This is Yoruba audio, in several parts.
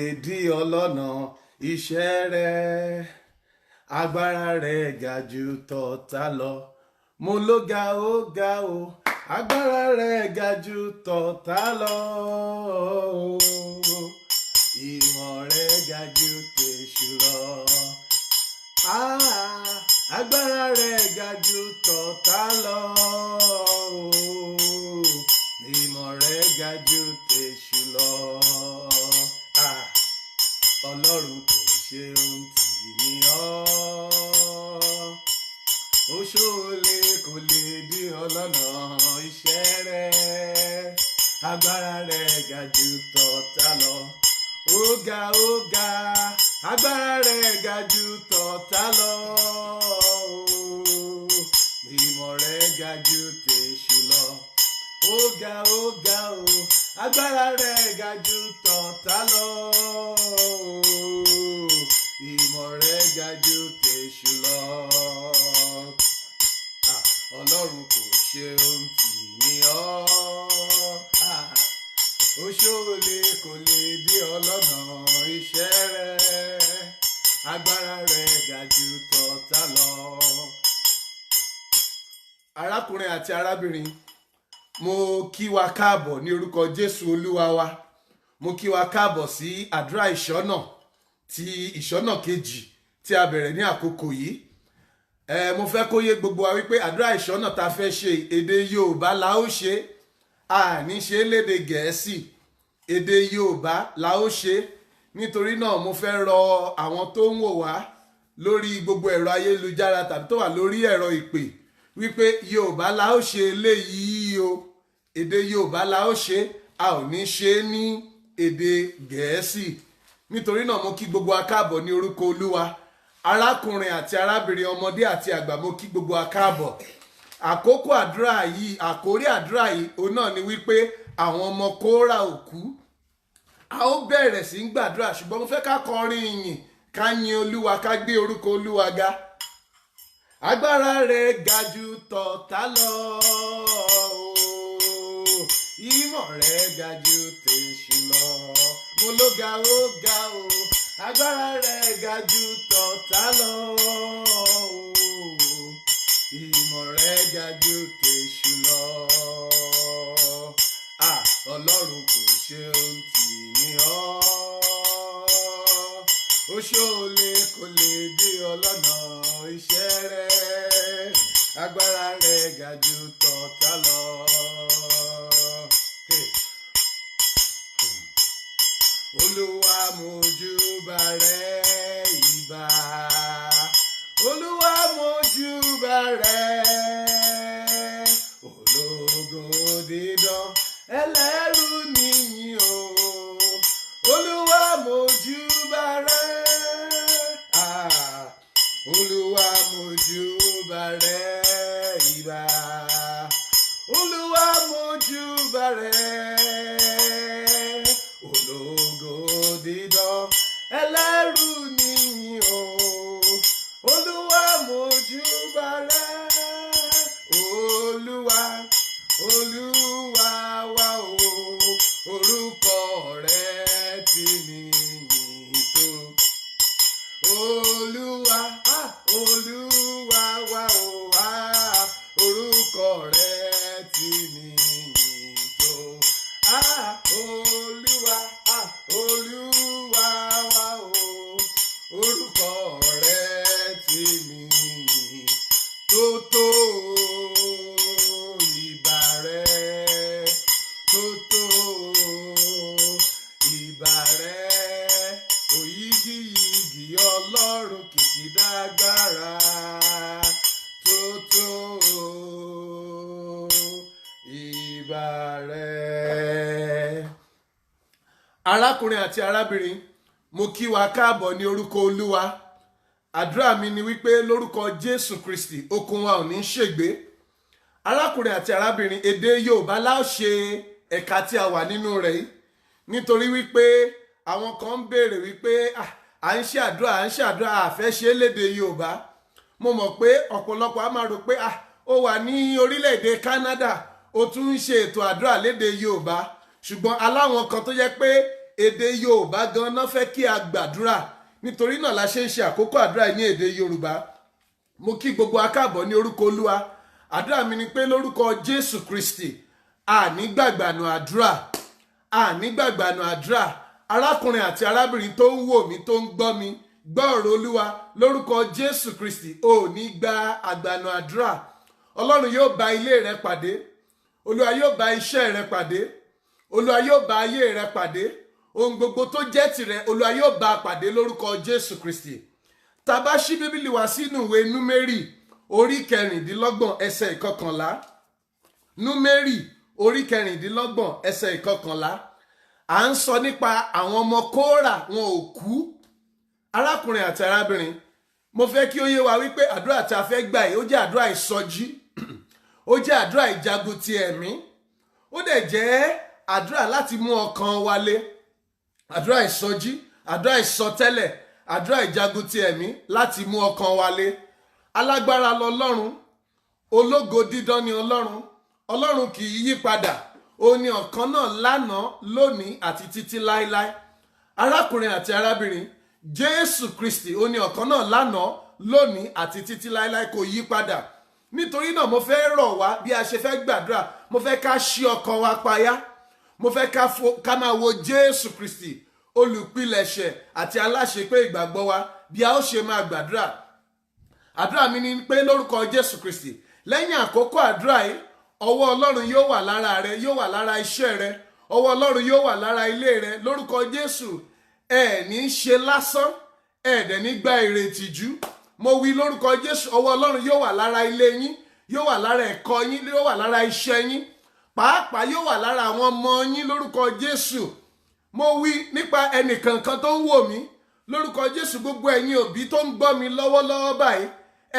Èdí ọlọ́nà iṣẹ́ rẹ̀, agbára rẹ̀ ga jù tọ̀tá lọ. Mo ló ga o, agbára rẹ̀ ga jù tọ̀tá lọ. Ìmọ̀ rẹ̀ ga jù tèṣù lọ. Agbára rẹ̀ ga jù tọ̀tá lọ. Ìmọ̀ rẹ̀ ga jù tèṣù lọ. Ọlọ́run kò ṣe ohun tì ní ọ́. Oṣoolé kò lè dí ọlọ́nà iṣẹ́ rẹ̀. Agbára rẹ̀ ga jù tọ̀tá lọ. Ó ga, agbára rẹ̀ ga jù tọ̀tá lọ. Ìmọ̀ rẹ̀ ga jù tèṣù lọ. Ó ga agbára rẹ̀ ga jù tọ̀tá lọ. Ìmọ̀ rẹ̀ ga jù tèṣù lọ. Ọlọ́run kò ṣe ohun tì ní ọ́. Oṣoolé kò lè dí ọlọ́nà iṣẹ́ rẹ̀. Agbára rẹ̀ ga jù tọ̀tá lọ. Arákùnrin àti arábìnrin, mo kí wa káàbọ̀ ní orúkọ Jésù Olúwa wa. Mo kí wa káàbọ̀ sí àdúrà ìṣọ́nà kejì tí a bẹ̀rẹ̀ ní àkókò yìí. Mo fẹ́ kó yé gbogbo wa wípé àdúrà ìṣọ́nà tá a fẹ́ ṣe èdè Yorùbá la ó ṣe, àní ṣe lédè Gẹ̀ẹ́sì, èdè Yorùbá la ó ṣe. Nítorí náà mo fẹ́ rọ àwọn tó ń wò wá lórí gbogbo ẹ̀rọ ayélujára tàbí tó wà lórí ẹ̀rọ ìpè wípé Yorùbá la ó ṣe eléyìí o, èdè Yorùbá la ó ṣe, a ò ní ṣe é ní èdè Gẹ̀ẹ́sì. Nítorí náà mo kí gbogbo wa káàbọ̀ ní orúkọ Olúwa. Arákùnrin àti arábìnrin, ọmọdé àti àgbà, mo kí gbogbo wa káàbọ̀. Àkókò àdúrà yìí, àkórí àdúrà yìí òun náà ni wípé àwọn ọmọ Kórà ò kú. A ó bẹ̀rẹ̀ sí ń gbàdúrà, ṣùgbọ́n mo fẹ́ ká kọrin ìyìn, ká yin Olúwa, ká gbé orúkọ Olúwa ga. Agbára rẹ̀ ga jù tọ̀tá lọ. Ìmọ̀ rẹ̀ ga jù tèṣù lọ. Mo ló ga o, agbára rẹ̀ ga jù tọ̀tá lọ. Ìmọ̀ rẹ̀ ga jù tèṣù lọ. Ọlọ́run kò ṣe ohun tì ní ọ́. Oṣoolé kò lè dí ọlọ́nà iṣẹ́ rẹ̀. Agbára rẹ̀ ga jù tọ̀tá lọ. Olúwa mójúbà rẹ̀ ìbà. Olúwa mójúbà rẹ̀. Ológo dídán ẹlẹ́rù níyìn o. Olúwa mójúbà rẹ̀. Olúwa mójúbà rẹ̀ ìbà. Olúwa mójúbà rẹ̀. Ológo dídán ẹlẹ́rù níyìn o. Olúwa mójúbà rẹ̀. Olúwa wa o. Orúkọ rẹ̀ ti níyìn tó. Olúwa wa o. Orúkọ rẹ̀ ti níyìn tó. Olúwa wa o. Orúkọ rẹ̀ ti níyìn tó tó. Ìbà rẹ̀ tó tó. Ìbà rẹ̀ òyígíyigì Ọlọ́run kìkìdá agbára tó tó. Ìbà rẹ̀. Arákùnrin àti arábìnrin, mo kí wa káàbọ̀ ní orúkọ Olúwa. Àdúrà mi ni wípé lórúkọ Jésù Kristi okun wa ò ní ṣègbé. Arákùnrin àti arábìnrin, èdè Yorùbá la ó ṣe ẹ̀ka tí a wà nínú rẹ̀ yìí. Nítorí wípé àwọn kan ń béèrè wípé à ń ṣe àdúrà àfẹ́ ṣe lédè Yorùbá. Mo mọ̀ pé ọ̀pọ̀lọpọ̀ á máa rò pé ó wà ní orílẹ̀-èdè Canada ó tún ń ṣe ètò àdúrà lédè Yorùbá. Ṣùgbọ́n aláwọn kan tó jẹ́ pé èdè Yorùbá gan-an fẹ́ kí a gbàdúrà, nítorí náà la ṣe ń ṣe àkókò àdúrà ní èdè Yorùbá. Mo kí gbogbo akáàbọ̀ ní orúkọ Olúwa. Àdúrà mi ni pé lórúkọ Jésù Kristi àní gbàgbànù àdúrà, àní gbàgbànù àdúrà. Arákùnrin àti arábìnrin tó ń wò mí, tó ń gbọ́ mi, gbọ́ ọ̀rọ̀ Olúwa lórúkọ Jésù Kristi, ò ní gba àgbànù àdúrà. Ọlọ́run yóò bá ilé rẹ pàdé, Olúwa yóò bá iṣẹ́ rẹ pàdé, Olúwa yóò bá ayé rẹ pàdé, ohun gbogbo tó jẹ́ tìrẹ Olúwa yóò bá pàdé lórúkọ Jésù Kristi. Tá bá ṣí Bíbélì wá sínú ìwé Númérì orí 26 ẹsẹ̀ 11. Númérì orí 26 ẹsẹ̀ 11. À ń sọ nípa àwọn ọmọ Kórà, wọn ò kú. Arákùnrin àti arábìnrin, mo fẹ́ kí ó yé wa wípé àdúrà tí a fẹ́ gbà yìí ó jẹ́ àdúrà ìsọjí, ó jẹ́ àdúrà ìjagun ti ẹ̀mí, ó dẹ̀ jẹ́ àdúrà láti mú ọkàn wálé. Àdúrà ìsọjí, àdúrà ìsọtẹ́lẹ̀, àdúrà ìjagun ti ẹ̀mí láti mú ọkàn wálé. Alágbára lọlọ́run, ológo dídán ni Ọlọ́run, Ọlọ́run kì í yí padà, ó ní ọ̀kan náà lánàá, lónìí àti títí láéláé. Arákùnrin àti arábìnrin, Jésù Kristi ó ní ọ̀kan náà lánàá, lónìí àti títí láéláé, kò yí padà. Nítorí náà mo fẹ́ rọ̀ wá bí a ṣe fẹ́ gbàdúrà, mo fẹ́ ká ṣí ọkàn wa payá, mo fẹ́ ká máa wo Jésù Kristi olùpilẹ̀ṣẹ̀ àti aláṣepé ìgbàgbọ́ wa bí a ó ṣe máa gbàdúrà. Àdúrà mi ni pé lórúkọ Jésù Kristi, lẹ́yìn àkókò àdúrà yìí, ọwọ́ Ọlọ́run yóò wà lára rẹ, yóò wà lára iṣẹ́ rẹ, ọwọ́ Ọlọ́run yóò wà lára ilé rẹ lórúkọ Jésù. Ẹ ní ṣe lásán, ẹ dẹ̀ ní gba ìrètí jù. Mo wí lórúkọ Jésù, ọwọ́ Ọlọ́run yóò wà lára ilé yín, yóò wà lára ẹ̀kọ́ yín, yóò wà lára iṣẹ́ yín, pàápàá yóò wà lára àwọn ọmọ yín lórúkọ Jésù. Mo wí nípa ẹnìkankan tó ń wò mí lórúkọ Jésù. Gbogbo ẹ̀yin òbí tó ń gbọ́ mi lọ́wọ́lọ́wọ́ báyìí,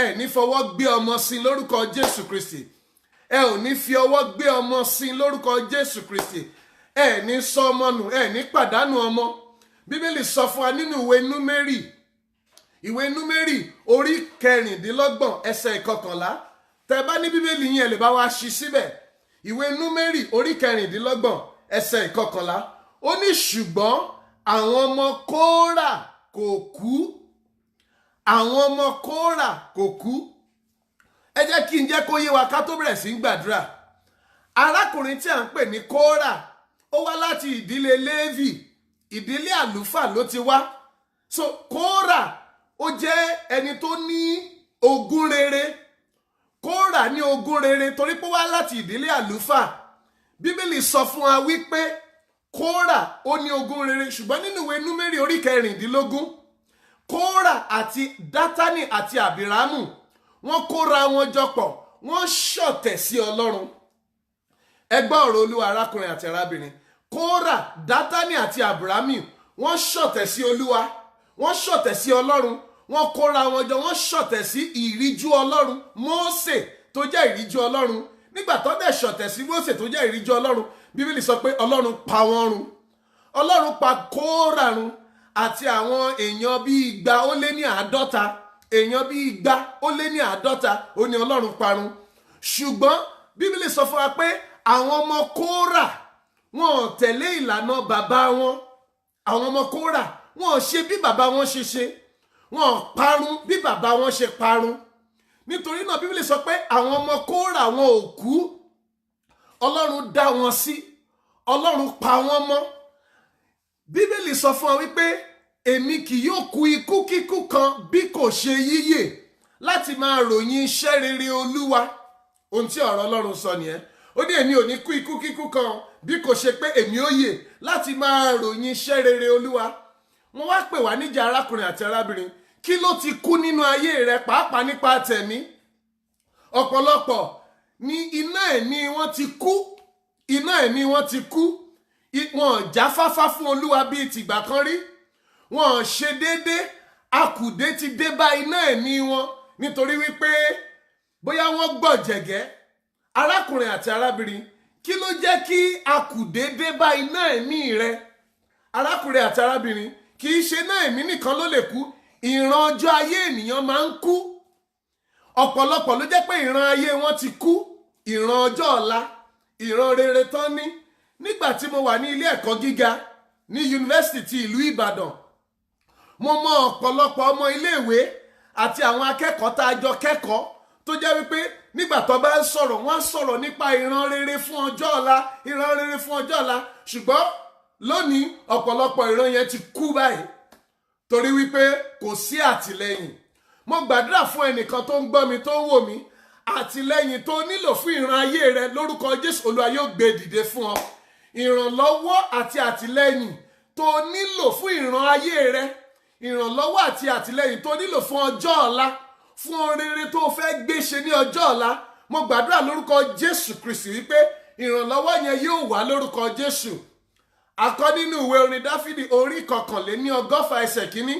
ẹ ní fọwọ́ gbé ọmọ sí lórúkọ Jésù Kristi. Ẹ ò ní fi ọwọ́ gbé ọmọ sí lórúkọ Jésù Kristi. Ẹ ní sọ ọmọ nù, ẹ ní pàdánù ọmọ. Bíbélì sọ fún wa nínú ìwé Númérì orí 26 ẹsẹ̀ 11. Tẹ́ bá ní Bíbélì yín ẹ lè bá wa ṣí síbẹ̀. Ìwé Númérì orí 26 ẹsẹ̀ 11. Ó ní ṣùgbọ́n àwọn ọmọ Kórà kò kú. Àwọn ọmọ Kórà kò kú. Ẹ jẹ́ kí n jẹ́ kó yé wa ká tó bẹ̀rẹ̀ sí gbàdúrà. Arákùnrin tí a ń pè ní Kórà, ó wá láti ìdílé Léfì, ìdílé àlùfáà ló ti wá. So Kórà ó jẹ́ ẹni tó ní ogún rere. Kórà ní ogún rere torí pé ó wá láti ìdílé àlùfáà. Bíbélì sọ fún wa wípé Kórà ó ní ogún rere, ṣùgbọ́n nínú ìwé Númérì orí 26, Kórà àti Dátánì àti Àbírámù wọ́n kóra wọn jọpọ̀, wọ́n ṣọ̀tẹ̀ sí Ọlọ́run. Ẹ gbọ́ ọ̀rọ̀ Olúwa arákùnrin àti arábìnrin. Kórà, Dátánì àti Àbírámù wọ́n ṣọ̀tẹ̀ sí Olúwa, wọ́n ṣọ̀tẹ̀ sí Ọlọ́run, wọ́n kóra wọn jọ, wọ́n ṣọ̀tẹ̀ sí ìríjú Ọlọ́run, Mósè tó jẹ́ ìríjú Ọlọ́run. Nígbà tó dẹ̀ ṣọ̀tẹ̀ sí Mósè tó jẹ́ ìríjú Ọlọ́run, Bíbélì sọ pé Ọlọ́run pa wọ́n run. Ọlọ́run pa Kórà run àti àwọn èèyàn bíi 250, èèyàn bíi 250 ó ní Ọlọ́run parun. Ṣùgbọ́n Bíbélì sọ fún wa pé àwọn ọmọ Kórà wọn ò tẹ̀lé ìlànà bàbá wọn. Àwọn ọmọ Kórà wọn ò ṣe bí bàbá wọn ṣe ṣe, wọn ò parun bí bàbá wọn ṣe parun. Nítorí náà Bíbélì sọ pé àwọn ọmọ Kórà wọn ò kú. Ọlọ́run dá wọn sí, Ọlọ́run pa wọ́n mọ́. Bíbélì sọ fún wa wípé èmi kì yóò kú ikú kíkú kan bí kò ṣe yíyè láti máa ròyìn iṣẹ́ rere Olúwa. Ohun tí ọ̀rọ̀ Ọlọ́run sọ nìyẹn. Ó ní èmi ò ní kú ikú kíkú kan bí kò ṣe pé èmi ó yè láti máa ròyìn iṣẹ́ rere Olúwa. Wọ́n wá pè wá níjà arákùnrin àti arábìnrin, kí ló ti kú nínú ayé rẹ pàápàá nípa tẹ̀mí? Ọ̀pọ̀lọpọ̀ ní iná ẹ̀mí wọn ti kú, iná ẹ̀mí wọn ti kú. Wọn ò jáfáfá fún Olúwa bíi tìgbà kan rí. Wọn ò ṣe déédé, akùdé ti dé bá iná ẹ̀mí wọn nítorí wípé bóyá wọ́n gbọ̀jẹ̀gẹ́. Arákùnrin àti arábìnrin, kí ló jẹ́ kí akùdé dé bá iná ẹ̀mí rẹ? Arákùnrin àti arábìnrin, kì í ṣe iná ẹ̀mí nìkan ló lè kú, ìran ọjọ́ ayé ènìyàn máa ń kú. Ọ̀pọ̀lọpọ̀ ló jẹ́ pé ìran ayé wọn ti kú, ìran ọjọ́ ọ̀la, ìran rere tán ní. Nígbà tí mo wà ní ilé ẹ̀kọ́ gíga, ní yunifásitì ti ìlú Ìbàdàn. Mo mọ ọ̀pọ̀lọpọ̀ ọmọ iléèwé àti àwọn akẹ́kọ̀ọ́ tá a jọ kẹ́kọ̀ọ́ tó jẹ́ wípé nígbà tó bá ń sọ̀rọ̀ wọ́n á sọ̀rọ̀ nípa ìran rere fún ọjọ́ ọ̀la, ìran rere fún ọjọ́ ọ̀la, ṣùgbọ́n lónìí ọ̀pọ̀lọpọ̀ ìran yẹn ti kú báyìí torí wípé kò sí àtìlẹ́yìn. Mo gbàdúrà fún ẹnìkan tó ń gbọ́ mi tó ń wò mí, àtìlẹ́yìn tó nílò fún ìran ayé rẹ lórúkọ Jésù Olúwa yóò gbé dìde fún ọ. Ìrànlọ́wọ́ àti àtìlẹ́yìn tó nílò fún ìran ayé rẹ, ìrànlọ́wọ́ àti àtìlẹ́yìn tó nílò fún ọjọ́ ọ̀la, fún ohun rere tó fẹ́ gbé ṣe ní ọjọ́ ọ̀la, mo gbàdúrà lórúkọ Jésù Kristi wípé ìrànlọ́wọ́ yẹn yóò wá lórúkọ Jésù. Akọ nínú ìwé orin Dáfídì orí 121 ẹsẹ̀ kínní,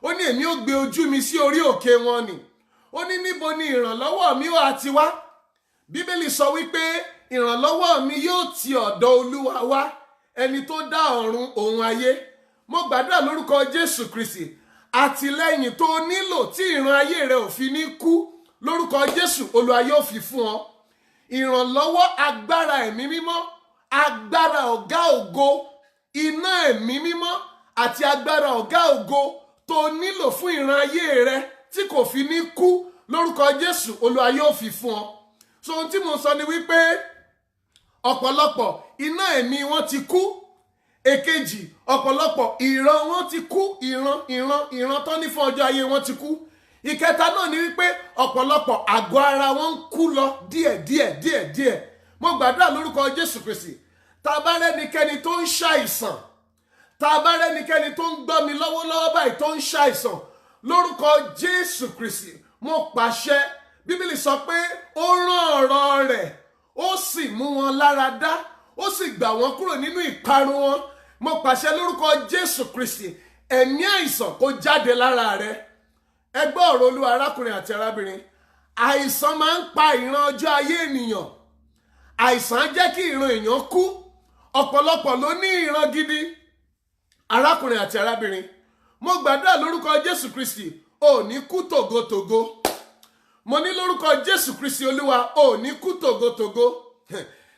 ó ní èmi ó gbé ojú mi sí orí òkè wọn nì, ó ní níbo ni ìrànlọ́wọ́ mi wá ti wá. Bíbélì sọ wípé ìrànlọ́wọ́ mi yóò ti ọ̀dọ̀ Olúwa wá, ẹni tó dá ọ̀run òun ayé. Mo gbàdúrà lórúkọ Jésù Kristi, àtìlẹ́yìn tó nílò tí ìran ayé rẹ ò fi ní kú lórúkọ Jésù Olúwa yóò fi fún ọ. Ìrànlọ́wọ́ agbára ẹ̀mí mímọ́, agbára ọ̀gá ògo, iná ẹ̀mí mímọ́ àti agbára ọ̀gá ògo tó nílò fún ìran ayé rẹ tí kò fi ní kú lórúkọ Jésù Olúwa yóò fi fún ọ. So ohun tí mo sọ ni wípé ọ̀pọ̀lọpọ̀ iná ẹ̀mí wọn ti kú. Èkejì, ọ̀pọ̀lọpọ̀ ìran wọn ti kú, ìran tó ní fún ọjọ́ ayé wọn ti kú. Ìkẹta náà ni wípé ọ̀pọ̀lọpọ̀ àgọ́ ara wọn ń kú lọ díẹ̀. Mo gbàdúrà lórúkọ Jésù Kristi, tá a bá rẹ́nikẹ́ni tó ń ṣàìsàn, tá a bá rẹ́nikẹ́ni tó ń gbọ́ mi lọ́wọ́lọ́wọ́ báyìí tó ń ṣàìsàn, lórúkọ Jésù Kristi mo pàṣẹ. Bíbélì sọ pé ó rán ọ̀rọ̀ rẹ̀ ó sì mú wọn lára dá, ó sì gbà wọ́n kúrò nínú ìparun wọn. Mo pàṣẹ lórúkọ Jésù Kristi, ẹ̀mí àìsàn kó jáde lára rẹ. Ẹ gbọ́ ọ̀rọ̀ Olúwa arákùnrin àti arábìnrin, àìsàn máa ń pa ìran ọjọ́ ayé ènìyàn. Àìsàn jẹ́ kí ìran èèyàn kú. Ọ̀pọ̀lọpọ̀ ló ní ìran gidi. Arákùnrin àti arábìnrin, mo gbàdúrà lórúkọ Jésù Kristi, ò ní kú tògótògó. Mo ní lórúkọ Jésù Kristi Olúwa, ò ní kú tògótògó.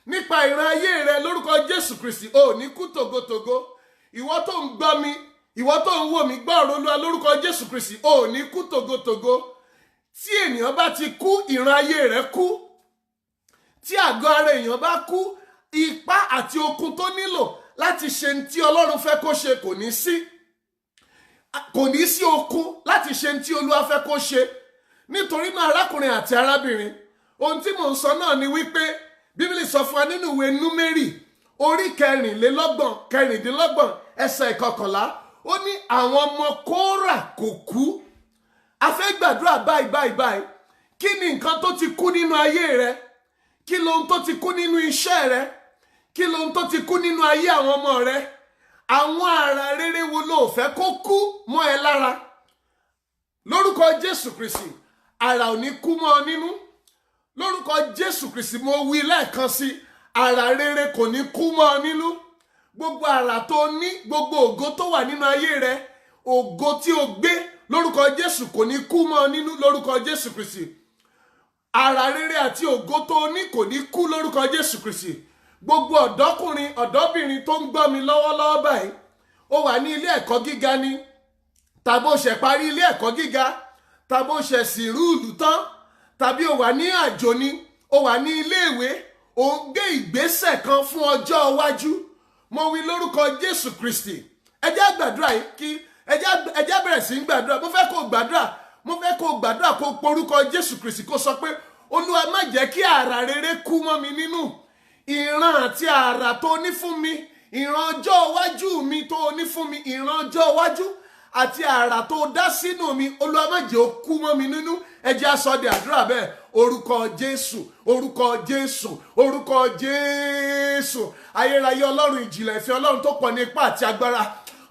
Nípa ìran ayé rẹ lórúkọ Jésù Kristi, ò ní kú tògótògó. Ìwọ tó ń gbọ́ mi, ìwọ tó ń wò mí, gbọ́ ọ̀rọ̀ Olúwa lórúkọ Jésù Kristi, ò ní kú tògótògó. Tí ènìyàn bá ti kú, ìran ayé rẹ kú. Tí àgọ́ ara èèyàn bá kú, ipá àti okun tó nílò láti ṣe tí Ọlọ́run fẹ́ kó ṣe kò ní sí. Kò ní sí okun láti ṣe tí Olúwa fẹ́ kó ṣe. Nítorí náà arákùnrin àti arábìnrin, ohun tí mò ń sọ náà ni wípé Bíbélì sọ fún wa nínú ìwé Númérì orí 14 ẹsẹ̀ 11, ó ní àwọn ọmọ Kórà kò kú. A fẹ́ gbàdúrà báyìí. Kí ni nǹkan tó ti kú nínú ayé rẹ? Kí lohun tó ti kú nínú iṣẹ́ rẹ? Kí lohun tó ti kú nínú ayé àwọn ọmọ rẹ? Àwọn àrà rere wo ló fẹ́ kó kú mọ́ ẹ lára? Lórúkọ Jésù Kristi, àrà ò ní kú mọ́ ọ nínú. Lórúkọ Jésù Kristi, mo wí lẹ́ẹ̀kan sí, àrà rere kò ní kú mọ́ ọ nínú. Gbogbo àrà tó ní, gbogbo ògo tó wà nínú ayé rẹ, ògo tí o gbé lórúkọ Jésù kò ní kú mọ́ ọ nínú lórúkọ Jésù Kristi. Àrà rere àti ògo tó ní kò ní kú lórúkọ Jésù Kristi. Gbogbo ọ̀dọ́kùnrin, ọ̀dọ́bìnrin tó ń gbọ́ mi lọ́wọ́lọ́wọ́ báyìí, ó wà ní ilé ẹ̀kọ́ gíga ni, tàbí ó ṣẹ̀ parí ilé ẹ̀kọ́ gíga, tàbí ó ṣẹ̀ sì rúùlù tán, tàbí ó wà ní àjò ni, ó wà ní iléèwé, ó ń gbé ìgbésẹ̀ kan fún ọjọ́ iwájú. Mo wí lórúkọ Jésù Kristi, ẹ jẹ́ gbàdúrà yìí kí ẹ jẹ́ bẹ̀rẹ̀ sí ń gbàdúrà. Mo fẹ́ kó gbàdúrà kó porúkọ Jésù Kristi kó sọ pé Olúwa má jẹ́ kí àrà rere kú mọ́ mi nínú. Ìran àti àrà tó ní fún mi, ìran ọjọ́ iwájú mi tó ní fún mi, ìran ọjọ́ iwájú àti àrà tó dá sínú mi, Olúwa má jẹ́ ó kú mọ́ mi nínú. Ẹ jẹ́ á sọ di àdúrà bẹ́ẹ̀. Orúkọ Jésù, orúkọ Jésù, orúkọ Jésù. Ayérayé Ọlọ́run ìjìnlẹ̀ ìfẹ́, Ọlọ́run tó pọ̀ ní ipá àti agbára,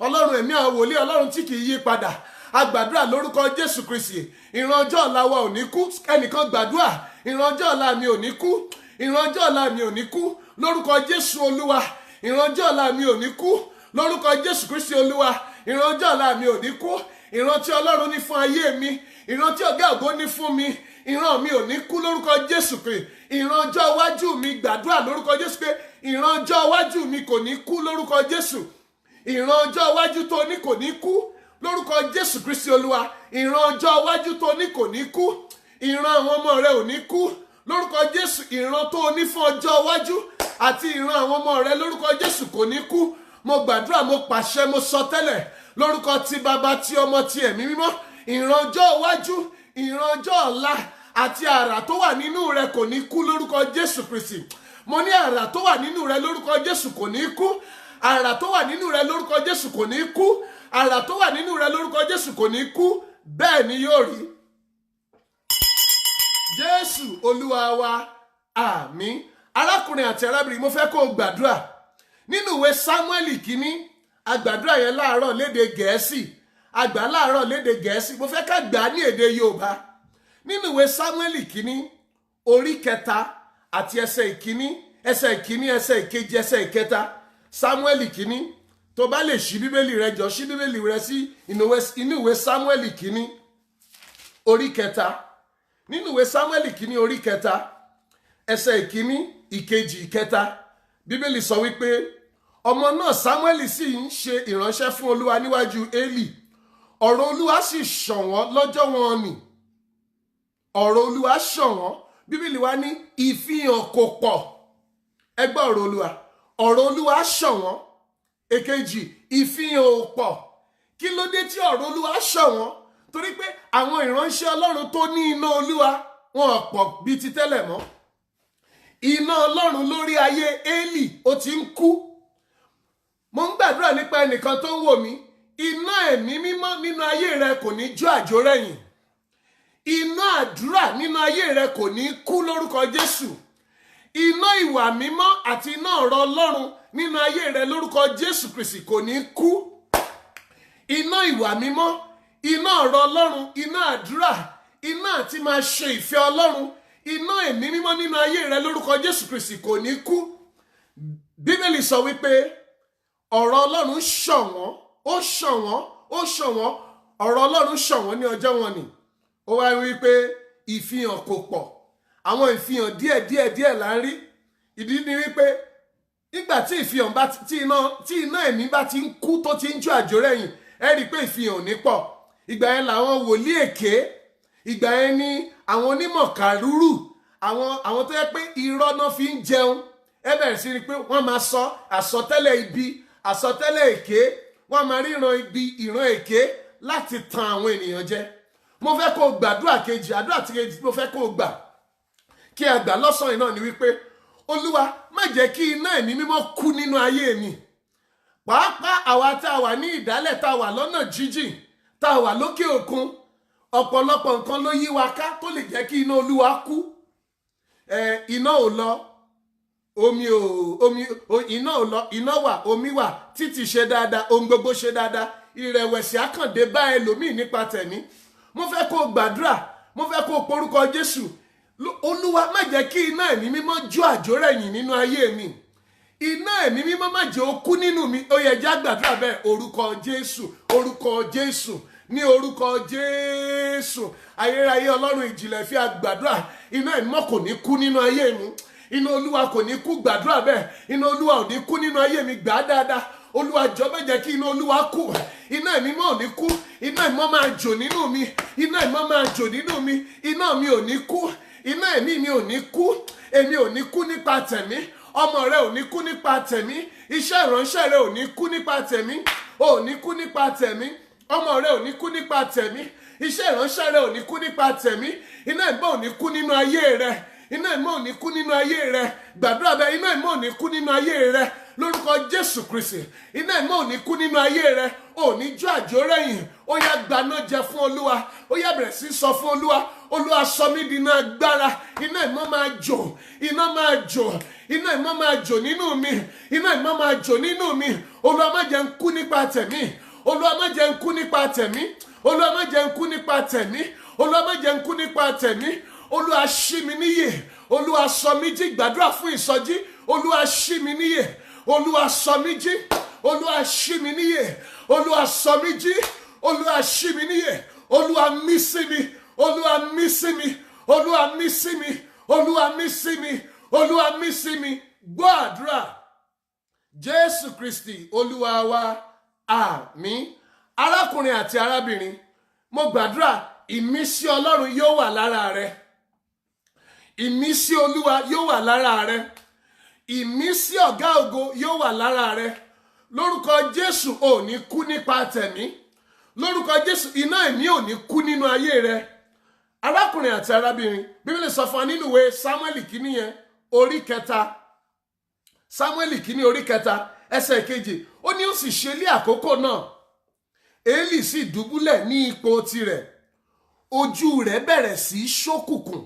Ọlọ́run ẹ̀mí àwọn wòlíì, Ọlọ́run tí kì í yí padà. A gbàdúrà lórúkọ Jésù Kristi, ìran ọjọ́ ọ̀la wa ò ní kú. Ẹnìkan gbàdúrà, ìran ọjọ́ ọ̀la mi ò ní kú, ìran ọjọ́ ọ̀la mi ò ní kú lórúkọ Jésù Olúwa. Ìran ọjọ́ ọ̀la mi ò ní kú lórúkọ Jésù Kristi Olúwa. Ìran ọjọ́ ọ̀la mi ò ní kú. Ìran tí Ọlọ́run ní fún ayé mi, ìran tí ọ̀gá ògo ní fún mi, ìran mi ò ní kú lórúkọ Jésù pé ìran ọjọ́ iwájú mi, gbàdúrà lórúkọ Jésù pé ìran ọjọ́ iwájú mi kò ní kú lórúkọ Jésù. ìran ọjọ́ iwájú tó ní kò ní kú lórúkọ Jésù Kristi Olúwa. ìran ọjọ́ iwájú tó ní kò ní kú, ìran àwọn ọmọ rẹ ò ní kú lórúkọ Jésù. ìran tó ní fún ọjọ́ iwájú àti ìran àwọn ọmọ rẹ lórúkọ Jésù kò ní kú. mo gbàdúrà, mo pàṣẹ, mo sọ tẹ́lẹ̀ lórúkọ ti Baba, ti Ọmọ, ti Ẹ̀mí Mímọ́. ìran ọjọ́ iwájú, ìran ọjọ́ ọ̀la àti àrà tó wà nínú rẹ kò ní kú lórúkọ Jésù Kristi. mo ní àrà tó wà nínú rẹ lórúkọ Jésù kò ní kú, àrà tó wà nínú rẹ lórúkọ Jésù kò ní kú, àrà tó wà nínú rẹ lórúkọ Jésù kò ní kú. bẹ́ẹ̀ ni yóò rí. Jésù Olúwa wa, àmín. arákùnrin àti arábìnrin, mo fẹ́ kó o gbàdúrà nínú ìwé Sámúẹ́lì kínní. àgbàdúrà yẹn láàárọ̀ lédè Gẹ̀ẹ́sì, àgbà láàárọ̀ lédè Gẹ̀ẹ́sì, mo fẹ́ ká gbà á ní èdè Yorùbá. nínú ìwé Sámúẹ́lì kínní orí 3 àti ẹsẹ̀ ìkíní, ẹsẹ̀ ìkíní, ẹsẹ̀ ìkejì, ẹsẹ̀ ìkẹta. Sámúẹ́lì kínní, tó bá lè ṣí bíbélì rẹ, jọ ṣí bíbélì rẹ sí inú ìwé Sámúẹ́lì kínní orí 3. nínú ìwé Sámúẹ́lì kínní orí 3 ẹsẹ̀ ìkíní, ìkejì, ìkẹta. bíbélì sọ wípé ọmọ náà Sámúẹ́lì sì ń ṣe ìránṣẹ́ fún Olúwa níwájú Élì. ọ̀rọ̀ Olúwa sì ṣọ̀wọ́n lọ́jọ́ wọn nì. ọ̀rọ̀ Olúwa ṣọ̀wọ́n. bíbélì wa ní ìfihàn kò pọ̀. ẹ gbọ́ ọ̀rọ̀ Olúwa. ọ̀rọ̀ Olúwa ṣọ̀wọ́n. èkejì, ìfihàn ò pọ̀. kí ló dé tí ọ̀rọ̀ Olúwa ṣọ̀wọ́n? torí pé àwọn ìránṣẹ́ Ọlọ́run tó ní iná Olúwa wọn ò pọ̀ bíi ti tẹ́lẹ̀ mọ́. iná Ọlọ́run lórí ayé Élì ó ti ń kú. mo ń gbàdúrà nípa ẹnìkan tó ń wò mí. iná ẹ̀mí mímọ́ nínú ayé rẹ kò ní jó àjórẹ̀yìn. iná àdúrà nínú ayé rẹ kò ní kú lórúkọ Jésù. iná ìwà mímọ́ àti iná ọ̀rọ̀ Ọlọ́run nínú ayé rẹ lórúkọ Jésù Kristi kò ní kú. iná ìwà mímọ́, iná ọ̀rọ̀ Ọlọ́run, iná àdúrà, iná àti máa ṣe ìfẹ́ Ọlọ́run, iná ẹ̀mí mímọ́ nínú ayé rẹ lórúkọ Jésù Kristi kò ní kú. Bíbélì sọ wípé ọ̀rọ̀ Ọlọ́run ṣọ̀wọ́n, ó ṣọ̀wọ́n, ó ṣọ̀wọ́n, ọ̀rọ̀ Ọlọ́run ṣọ̀wọ́n ní ọjọ́ wọn ni. ó wá rí pé ìfihàn kò pọ̀, àwọn ìfihàn díẹ̀ là ń rí. ìdí ni wípé nígbà tí ìfihàn bá tí iná ẹ̀mí bá ti ń kú tó ti ń jó àjórẹ̀yìn, ẹ rí i pé ìfihàn ò ní pọ̀. ìgbà yẹn làwọn wòlíì èké, ìgbà yẹn ni àwọn onímọ̀ kàrúrù, àwọn tó yẹ pé irọ́ náà fi ń jẹun. ẹ bẹ̀rẹ̀ sí ni pé wọ́n máa sọ àsọtẹ́lẹ̀ ibi, àsọtẹ́lẹ̀ èké, wọ́n máa ríran ibi, ìran èké láti tan àwọn ènìyàn jẹ. mo fẹ́ kó o gbàdúrà kejì, àdúrà kejì mo fẹ́ kó o gbà kí a gbà lọ́sàn-án náà ni wípé Olúwa má jẹ́ kí iná ẹ̀mí mímọ́ kú nínú ayé mi. pàápàá àwa tá a wà ní ìdálẹ̀, tá a wà lọ́nà jíjìn, tá a wà lókè òkun, ọ̀pọ̀lọpọ̀ nǹkan ló yí wa ká tó lè jẹ́ kí iná Olúwa kú. iná ò lọ, iná ò lọ, iná wà, omi wà, títì ṣe dáadáa, ohun gbogbo ṣe dáadáa, ìrẹ̀wẹ̀sì àkàndé bá ẹlòmíì nípa tẹ̀mí. mo fẹ́ kó o gbàdúrà, mo fẹ́ kó o porúkọ Jésù. Olúwa má jẹ́ kí iná ẹ̀mí mímọ́ jó àjórẹ̀yìn nínú ayé mi. iná ẹ̀mí mímọ́ má jẹ́ ó kú nínú mi. ó yẹ já gbàdúrà bẹ́ẹ̀. orúkọ Jésù, orúkọ Jésù, ní orúkọ Jésù. ayérayé Ọlọ́run ìjìnlẹ̀ fi àgbàdúrà, iná ẹ̀mí mímọ́ kò ní kú nínú ayé mi. iná Olúwa kò ní kú, gbàdúrà bẹ́ẹ̀. iná Olúwa ò ní kú nínú ayé mi, gbà á dáadáa. Olúwa jọ̀ọ́ má jẹ́ kí iná Olúwa kú. iná ẹ̀mí mímọ́ ò ní kú, iná ẹ̀mí mímọ́ máa jò nínú mi, iná ẹ̀mí mímọ́ máa jò nínú mi, iná mi ò ní kú, iná ẹ̀mí mi ò ní kú, èmi ò ní kú nípa tẹ̀mí, ọmọ rẹ ò ní kú nípa tẹ̀mí, iṣẹ́ ìránṣẹ́ rẹ ò ní kú nípa tẹ̀mí, ò ní kú nípa tẹ̀mí, ọmọ rẹ ò ní kú nípa tẹ̀mí, iṣẹ́ ìránṣẹ́ rẹ ò ní kú nípa tẹ̀mí, iná ẹ̀mí ò ní kú nínú ayé rẹ, iná ẹ̀mí ò ní kú nínú ayé rẹ. gbàdúrà bẹ́ẹ̀, iná ẹ̀mí ò ní kú nínú ayé rẹ lórúkọ Jésù Kristi. iná ẹ̀mí ò ní kú nínú ayé rẹ, ò ní jó àjórẹ̀yìn. ó yá gbaná jẹ fún Olúwa, ó yá bẹ̀rẹ̀ sí sọ fún Olúwa. Olúwa sọ mí di iná agbára, iná ẹ̀mí máa jò, iná máa jò, iná ẹ̀mí máa jò nínú mi, iná ẹ̀mí máa jò nínú mi. Olúwa má jẹ́ n kú nípa tẹ̀mí, Olúwa má jẹ́ n kú nípa tẹ̀mí, Olúwa má jẹ́ n kú nípa tẹ̀mí, Olúwa má jẹ́ n kú nípa tẹ̀mí. Olúwa ṣí mi níyè, Olúwa sọ mí jí. gbàdúrà fún ìsọjí. Olúwa ṣí mi níyè, Olúwa sọ mí jí, Olúwa ṣí mi níyè, Olúwa sọ mí jí, Olúwa ṣí mi níyè, Olúwa mí sí mi, Olúwa mí sí mi, Olúwa mí sí mi, Olúwa mí sí mi, Olúwa mí sí mi. gbọ́ àdúrà Jésù Kristi Olúwa wa, àmín. Arákùnrin àti arábìnrin, mo gbàdúrà ìmísí Ọlọ́run yóò wà lára rẹ. Ìmísí Olúwa yóò wà lára rẹ. Ìmísí ọ̀gá ògo yóò wà lára rẹ. Lórúkọ Jésù ò ní kú nípa tẹ̀mí. Lórúkọ Jésù iná ẹ̀mí ò ní kú nínú ayé rẹ. Arákùnrin àti arábìnrin, Bíbélì sọ fún wa nínú ìwé Sámúẹ́lì kìíní yẹn orí kẹta. Sámúẹ́lì kìíní orí kẹta ẹsẹ̀ keje. Ó ní ó sì ṣe ní àkókò náà. Élì sì dùbúlẹ̀ ní ipò tirẹ̀. Ojú rẹ̀ bẹ̀rẹ̀ sí í ṣókùnkùn.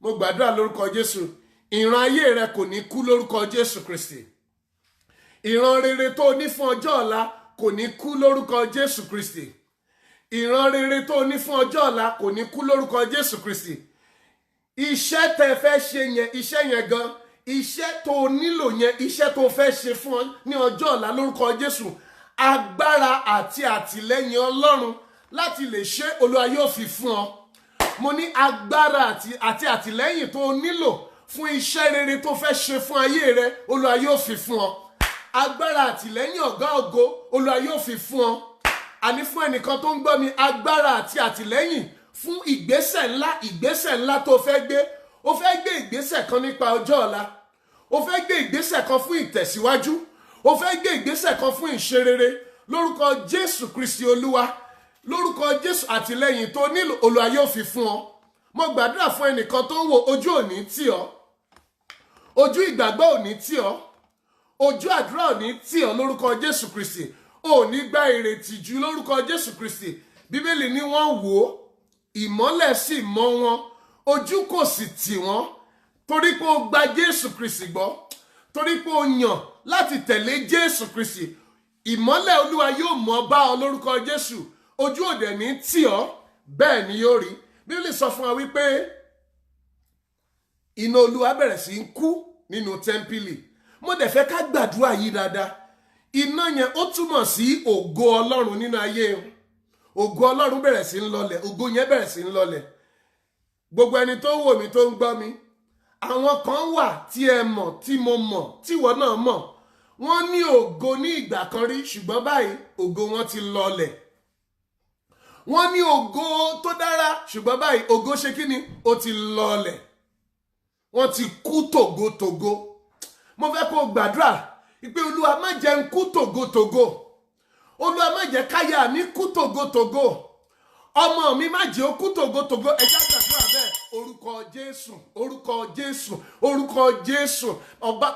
Mo gbàdúrà lórúkọ Jésù. Ìran ayé rẹ kò ní kú lórúkọ Jésù Kristi. Ìran rere tó ní fún ọjọ́ ọ̀la kò ní kú lórúkọ Jésù Kristi. Ìran rere tó ní fún ọjọ́ ọ̀la kò ní kú lórúkọ Jésù Kristi. Iṣẹ́ tẹ́ fẹ́ ṣe yẹn, iṣẹ́ yẹn gan, iṣẹ́ tó nílò yẹn, iṣẹ́ tó fẹ́ ṣe fún ọ ní ọjọ́ ọ̀la lórúkọ Jésù. Agbára àti àtìlẹ́yìn Ọlọ́run láti lè ṣe Olúwa yóò fi fún ọ. Mo ní agbára àti àtìlẹ́yìn tó nílò fún iṣẹ́ rere tó fẹ́ ṣe fún ayé rẹ, Olúwa yóò fi fún ọ. Agbára àtìlẹ́yìn ọ̀gá ògo, Olúwa yóò fi fún ọ. Àní fún ẹnìkan tó ń gbọ́ mi, agbára àti àtìlẹ́yìn fún ìgbésẹ̀ ńlá tó fẹ́ gbé. O fẹ́ gbé ìgbésẹ̀ kan nípa ọjọ́ ọ̀la. O fẹ́ gbé ìgbésẹ̀ kan fún ìtẹ̀síwájú. O fẹ́ gbé ìgbésẹ̀ kan fún ìṣerere. Lórúkọ Jésù Kristi Olúwa. Lórúkọ Jésù àtìlẹ́yìn tó nílò, Olúwa yóò fi fún ọ. Mo gbàdúrà fún ẹnìkan tó ń wo ojú òní tì ọ́. Ojú ìgbàgbọ́ òní tì ọ́. Ojú àdúrà òní tì ọ́ lórúkọ Jésù Kristi. Ò ní gba ìrètí jù lórúkọ Jésù Kristi. Bíbélì ní wọ́n wò ó, ìmọ́lẹ̀ sì mọ́ wọn, ojú kò sì tì wọ́n. Torí pé o gba Jésù Kristi gbọ́. Torí pé o yàn láti tẹ̀lé Jésù Kristi. Ìmọ́lẹ̀ Olúwa yóò mọ́ bá ọ lórúkọ Jésù. Ojú òde ní tì ọ́, bẹ́ẹ̀ ni yóò rí. Bíbélì sọ fún wa wípé iná Olúwa bẹ̀rẹ̀ sí í kú nínú tẹ́ḿpìlì. Mo dẹ̀ fẹ́ ká gbàdúrà yìí dáadáa. Iná yẹn ó túmọ̀ sí ògo Ọlọ́run nínú ayé. Ògo Ọlọ́run bẹ̀rẹ̀ sí ń lọlẹ̀. Ògo yẹn bẹ̀rẹ̀ sí ń lọlẹ̀. Gbogbo ẹni tó ń wò mí tó ń gbọ́ mi. Àwọn kan wà tí ẹ mọ̀, tí mo mọ̀, tí ìwọ náà mọ̀. Wọ́n ní ògo ní ìgbà kan rí, ṣùgbọ́n báyìí ògo wọn ti lọlẹ̀. Wọ́n ní ògo tó dára, ṣùgbọ́n báyìí ògo ṣe kí ni? Ó ti lọlẹ̀. Wọ́n ti kú tògótògó. Mo fẹ́ kó gbàdúrà ìpè Olúwa má jẹ́ n kú tògótògó. Olúwa má jẹ́ káyà mi kú tògótògó. Ọmọ mi má jẹ́ ó kú tògótògó. Ẹ jẹ́ gbàdúrà bẹ́ẹ̀. Orúkọ Jésù, orúkọ Jésù, orúkọ Jésù.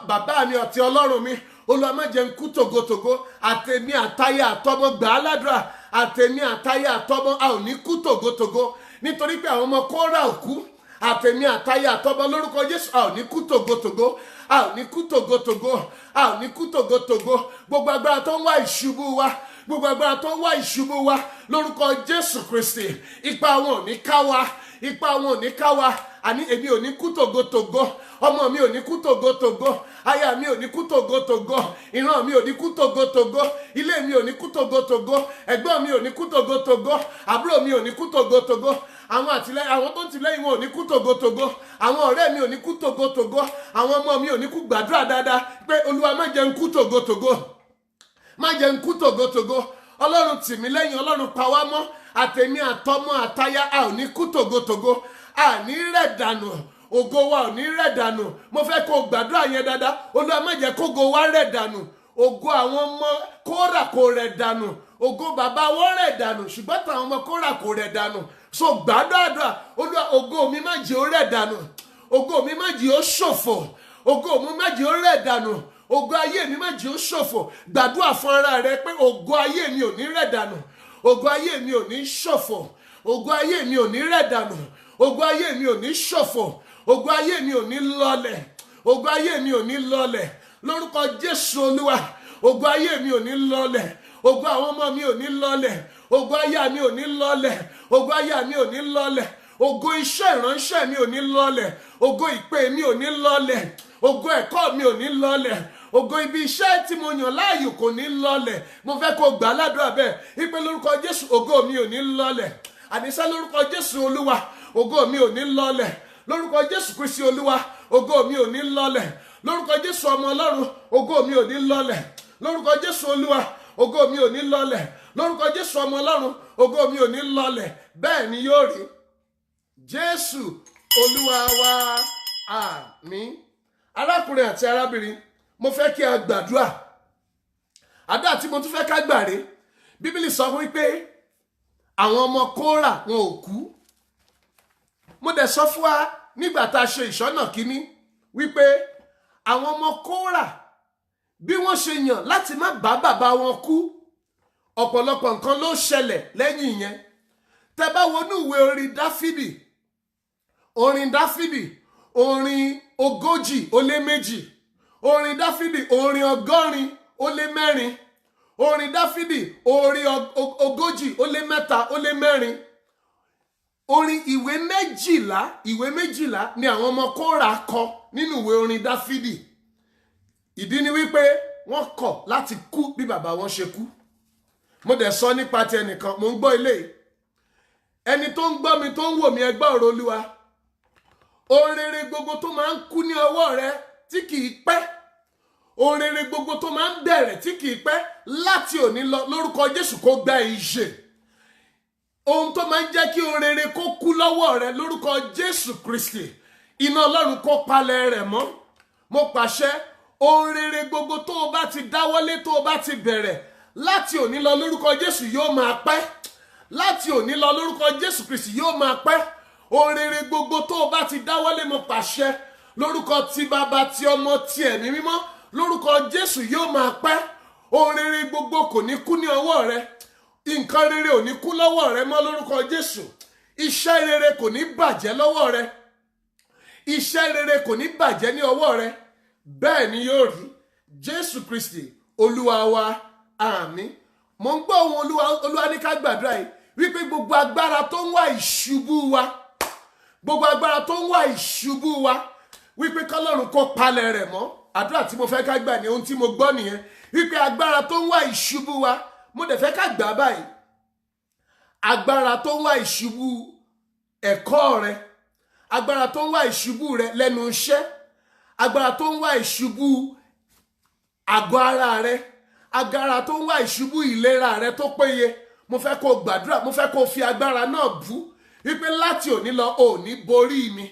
Bàbá mi àti Ọlọ́run mi, Olúwa má jẹ́ n kú tògótògó. Àtẹ̀mí àtayé àtọmọ gbà á ládùúrà. Àtẹ̀mí àtayé àtọmọ a ò ní kú tògótògó. Nítorí pé àwọn ọmọ Kórà ò kú. Àtẹ̀mí àtayé àtọmọ lórúkọ Jésù a ò ní kú tògótògó. A ò ní kú tògótògó. A ò ní kú tògótògó. Gbogbo agbára tó ń wá ìṣubú wa. Gbogbo agbára tó ń wá ìṣubú wa lórúkọ Jésù Kristi. Ipa wọn ò ní ká wa. Ipa wọn ò ní ká wa. Àní èmi ò ní kú tògótògó. Ọmọ mi ò ní kú tògótògó. Aya mi ò ní kú tògótògó. Ìran mi ò ní kú tògótògó. Ilé mi ò ní kú tògótògó. Ẹ̀gbọ́n mi ò ní kú tògótògó. Àbúrò mi ò ní kú tògótògó. Àwọn tó ń tìlẹ́yìn wọn ò ní kú tògótògó. Àwọn ọ̀rẹ́ mi ò ní kú tògótògó. Àwọn ọmọ mi ò ní kú gbàdúrà dáadáa pé Olúwa má jẹ́ n kú tògótògó. Má jẹ́ n kú tògótògó. Ọlọ́run tì mí lẹ́yìn, Ọlọ́run pa wá mọ́. Àtẹ̀mí àtọmọ àtaya a ò ní kú tògótògó. A ní rẹ̀ dànù. Ògo wa ò ní rẹ̀ dànù. Mo fẹ́ kó gbàdúrà yẹn dáadáa. Olúwa má jẹ́ kógo wa rẹ̀ dànù. Ògo àwọn ọmọ Kórà kò rẹ̀ dànù. Ògo bàbá wọn rẹ̀ dànù. Ṣùgbọ́n táwọn ọmọ Kórà kò rẹ̀ dànù. So gbàdúrà Olúwa ògo mi má jẹ́ ó rẹ̀ dànù. Ògo mi má jẹ́ ó ṣòfò. Ògo mi má jẹ́ ó rẹ̀ dànù. Ògo ayé mi má jẹ́ ó ṣòfò. Gbàdúrà fún ara rẹ pé ògo ayé mi ò ní rẹ̀ dànù. Ògo ayé mi ò ní ṣòfò. Ògo ayé mi ò ní rẹ̀ dànù. Ògo ayé mi ò ní ṣòfò. Ògo ayé mi ò ní lọlẹ̀. Ògo ayé mi ò ní lọlẹ̀. Lórúkọ Jésù Olúwa. Ògo ayé mi ò ní lọlẹ̀. Ògo àwọn ọmọ mi ò ní lọlẹ̀. Ògo aya mi ò ní lọlẹ̀. Ògo aya mi ò ní lọlẹ̀. Ògo iṣẹ́ ìránṣẹ́ mi ò ní lọlẹ̀. Ògo ìpè mi ò ní lọlẹ̀. Ògo ẹ̀kọ́ mi ò ní lọlẹ̀. Ògo ibi iṣẹ́ tí mo yàn láàyò kò ní lọlẹ̀. Mo fẹ́ kó gbà ládùúrà bẹ́ẹ̀. Ìpè lórúkọ Jésù ògo mi ò ní lọlẹ̀. Àníṣe lórúkọ Jésù Olúwa ògo mi ò ní lọlẹ̀. Lórúkọ Jésù Kristi Olúwa ògo mi ò ní lọlẹ̀. Lórúkọ Jésù ọmọ Ọlọ́run ògo mi ò ní lọlẹ̀. Lórúkọ Jésù Olúwa ògo mi ò ní lọlẹ̀ lórúkọ Jésù ọmọ Ọlọ́run ògo mi ò ní lọlẹ̀ bẹ́ẹ̀ ni yóò rí Jésù Olúwa wa àmín. Arákùnrin àti arábìnrin mo fẹ́ kí a gbàdúrà àdúrà tí mo tún fẹ́ ká gbà rè Bíbélì sọ wípé àwọn ọmọ Kórà wọn ò kú. Mo dẹ̀ sọ fún wa nígbà tá a ṣe ìṣọ́nà kínní wípé àwọn ọmọ Kórà bí wọ́n ṣe yàn láti má bá bàbá wọn kú ọ̀pọ̀lọpọ̀ nǹkan ló ṣẹlẹ̀ lẹ́yìn yẹn. Tẹ́ bá wọnú ìwé orin Dáfídì orin 132 orin Dáfídì orin 104 orin Dáfídì orin 133 orin ìwé méjìlá ni àwọn ọmọ Kórà kọ nínú ìwé orin Dáfídì. Ìdí ni wípé wọ́n kọ̀ láti kú bí bàbá wọn ṣe kú. Mo dẹ̀ sọ nípa ti ẹnìkan mo ń gbọ́ ilé ẹni tó ń gbọ́ mi tó ń wò mí ẹ gbọ́ ọ̀rọ̀ Olúwa. Ohun rere gbogbo tó máa ń kú ní ọwọ́ rẹ tí kìí pẹ́ ohun rere gbogbo tó máa ń bẹ̀rẹ̀ tí kìí pẹ́ láti òní lọ lórúkọ Jésù kó gba ìyè. Ohun tó máa ń jẹ́ kí ohun rere kó kú lọ́wọ́ rẹ lórúkọ Jésù Kristi iná Ọlọ́run kó palẹ̀ rẹ̀ mọ́. Mo pàṣẹ ohun rere gbogbo tó o bá ti dáwọ́lé tó o bá ti bẹ̀rẹ̀ láti òní lọ lórúkọ Jésù yóò máa pẹ́ láti òní lọ lórúkọ Jésù Kristi yóò máa pẹ́. Ohun rere gbogbo tó o bá ti dáwọ́lé mo pàṣẹ lórúkọ ti Bàbá ti Ọmọ ti Ẹ̀mí Mímọ́ lórúkọ Jésù yóò máa pẹ́. Ohun rere gbogbo kò ní kú ní ọwọ́ rẹ nǹkan rere ò ní kú lọ́wọ́ rẹ mọ́ lórúkọ Jésù. Iṣẹ́ rere kò ní bàjẹ́ lọ́wọ́ rẹ iṣẹ́ rere kò ní bàjẹ́ ní ọwọ́ rẹ bẹ́ẹ̀ ni yóò rí Jésù Kristi Olúwa wa àmín. Mo ń gbọ́ ohùn Olúwa ní ká gbàdúrà yìí wípé gbogbo agbára tó ń wá ìṣubú wa gbogbo agbára tó ń wá ìṣubú wa wípé kọ́lọ́run kó palẹ̀ rẹ̀ mọ́. Àdúrà tí mo fẹ́ ká gbà ní ohun tí mo gbọ́ nìyẹn wípé agbára tó ń wá ìṣubú wa mo dẹ̀ fẹ́ ká gbà báyìí. Agbára tó ń wá ìṣubú ẹ̀kọ́ rẹ agbára tó ń wá ìṣubú rẹ lẹ́nu iṣẹ́ agbára tó ń wá ìṣubú àgọ́ ara rẹ agbára tó ń wá ìṣubú ìlera rẹ tó péye mo fẹ́ kó gbàdúrà mo fẹ́ kó fi agbára náà bú wípé láti òní lọ ò ní borí mi.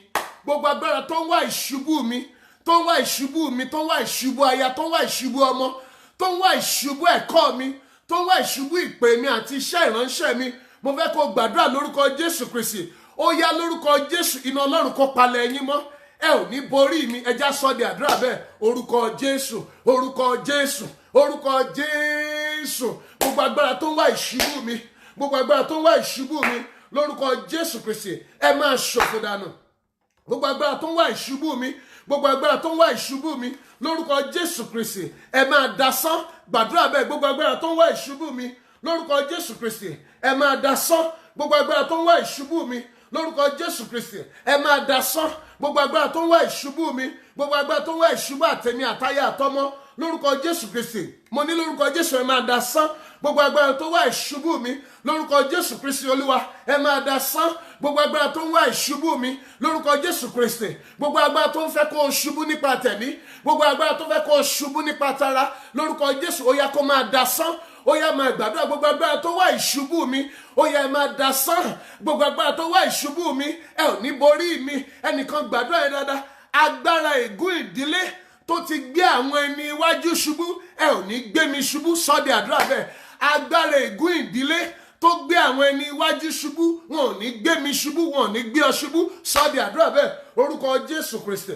Gbogbo agbára tó ń wá ìṣubú mi tó ń wá ìṣubú mi tó ń wá ìṣubú aya tó ń wá ìṣubú ọmọ tó ń wá ìṣubú ẹ̀kọ́ mi tó ń wá ìṣubú ìpè mi àti iṣẹ́ ìránṣẹ́ mi mo fẹ́ kó gbàdúrà lórúkọ Jésù Kristi. Ó yá lórúkọ Jésù iná Ọlọ́run kó palẹ̀ yín mọ́ ẹ ò ní borí mi. Ẹja sọ di àdúrà bẹ́ẹ̀ orúkọ Jésù orúkọ Jésù orúkọ Jésù. Gbogbo agbára tó ń wá ìṣubú mi gbogbo agbára tó ń wá ìṣubú mi lórúkọ Jésù Kristi ẹ máa ṣòfò dànù. Gbogbo agbára tó ń wá ìṣubú mi gbogbo agbára tó ń wá ìṣubú mi lórúkọ Jésù Kristi ẹ máa dasán. Gbàdúrà bẹ́ẹ̀ gbogbo agbára tó ń wá ìṣubú mi lórúkọ Jésù Kristi ẹ máa dasán. Gbogbo agbára tó ń wá ìṣubú mi lórúkọ Jésù Kristi ẹ máa dasán. Gbogbo agbára tó ń wá ìṣubú mi gbogbo agbára tó ń wá ìṣubú àtẹ̀mí àtayá àtọmọ lórúkọ Jésù Kristi mo ní lórúkọ Jésù ẹ máa dasán. Gbogbo agbára tó ń wá ìṣubú mi lórúkọ Jésù Kristi Olúwa ẹ máa dasán. Gbogbo agbára tó ń wá ìṣubú mi lórúkọ Jésù Kristi gbogbo agbára tó ń fẹ́ kó o ṣubú nípa tẹ̀mí gbogbo agbára tó fẹ́ kó o ṣubú nípa tara lórúkọ Jésù ó yá kó máa dasán. Ó yá máa gbàdúrà gbogbo agbára tó wá ìṣubú mi ó yá ẹ máa dasán. Gbogbo agbára tó wá ìṣubú mi ẹ ò ní borí mi. Ẹnìkan gbàdúrà yẹn dáadáa. Agbára ègún ìdílé tó ti gbé àwọn ẹni iwájú ṣubú ẹ ò ní gbé mi ṣubú. Sọ di àdúrà bẹ́ẹ̀. Agbára ègún ìdílé tó gbé àwọn ẹni iwájú ṣubú wọn ò ní gbé mi ṣubú wọn ò ní gbé ọ ṣubú. Sọ di àdúrà bẹ́ẹ̀ orúkọ Jésù Kristi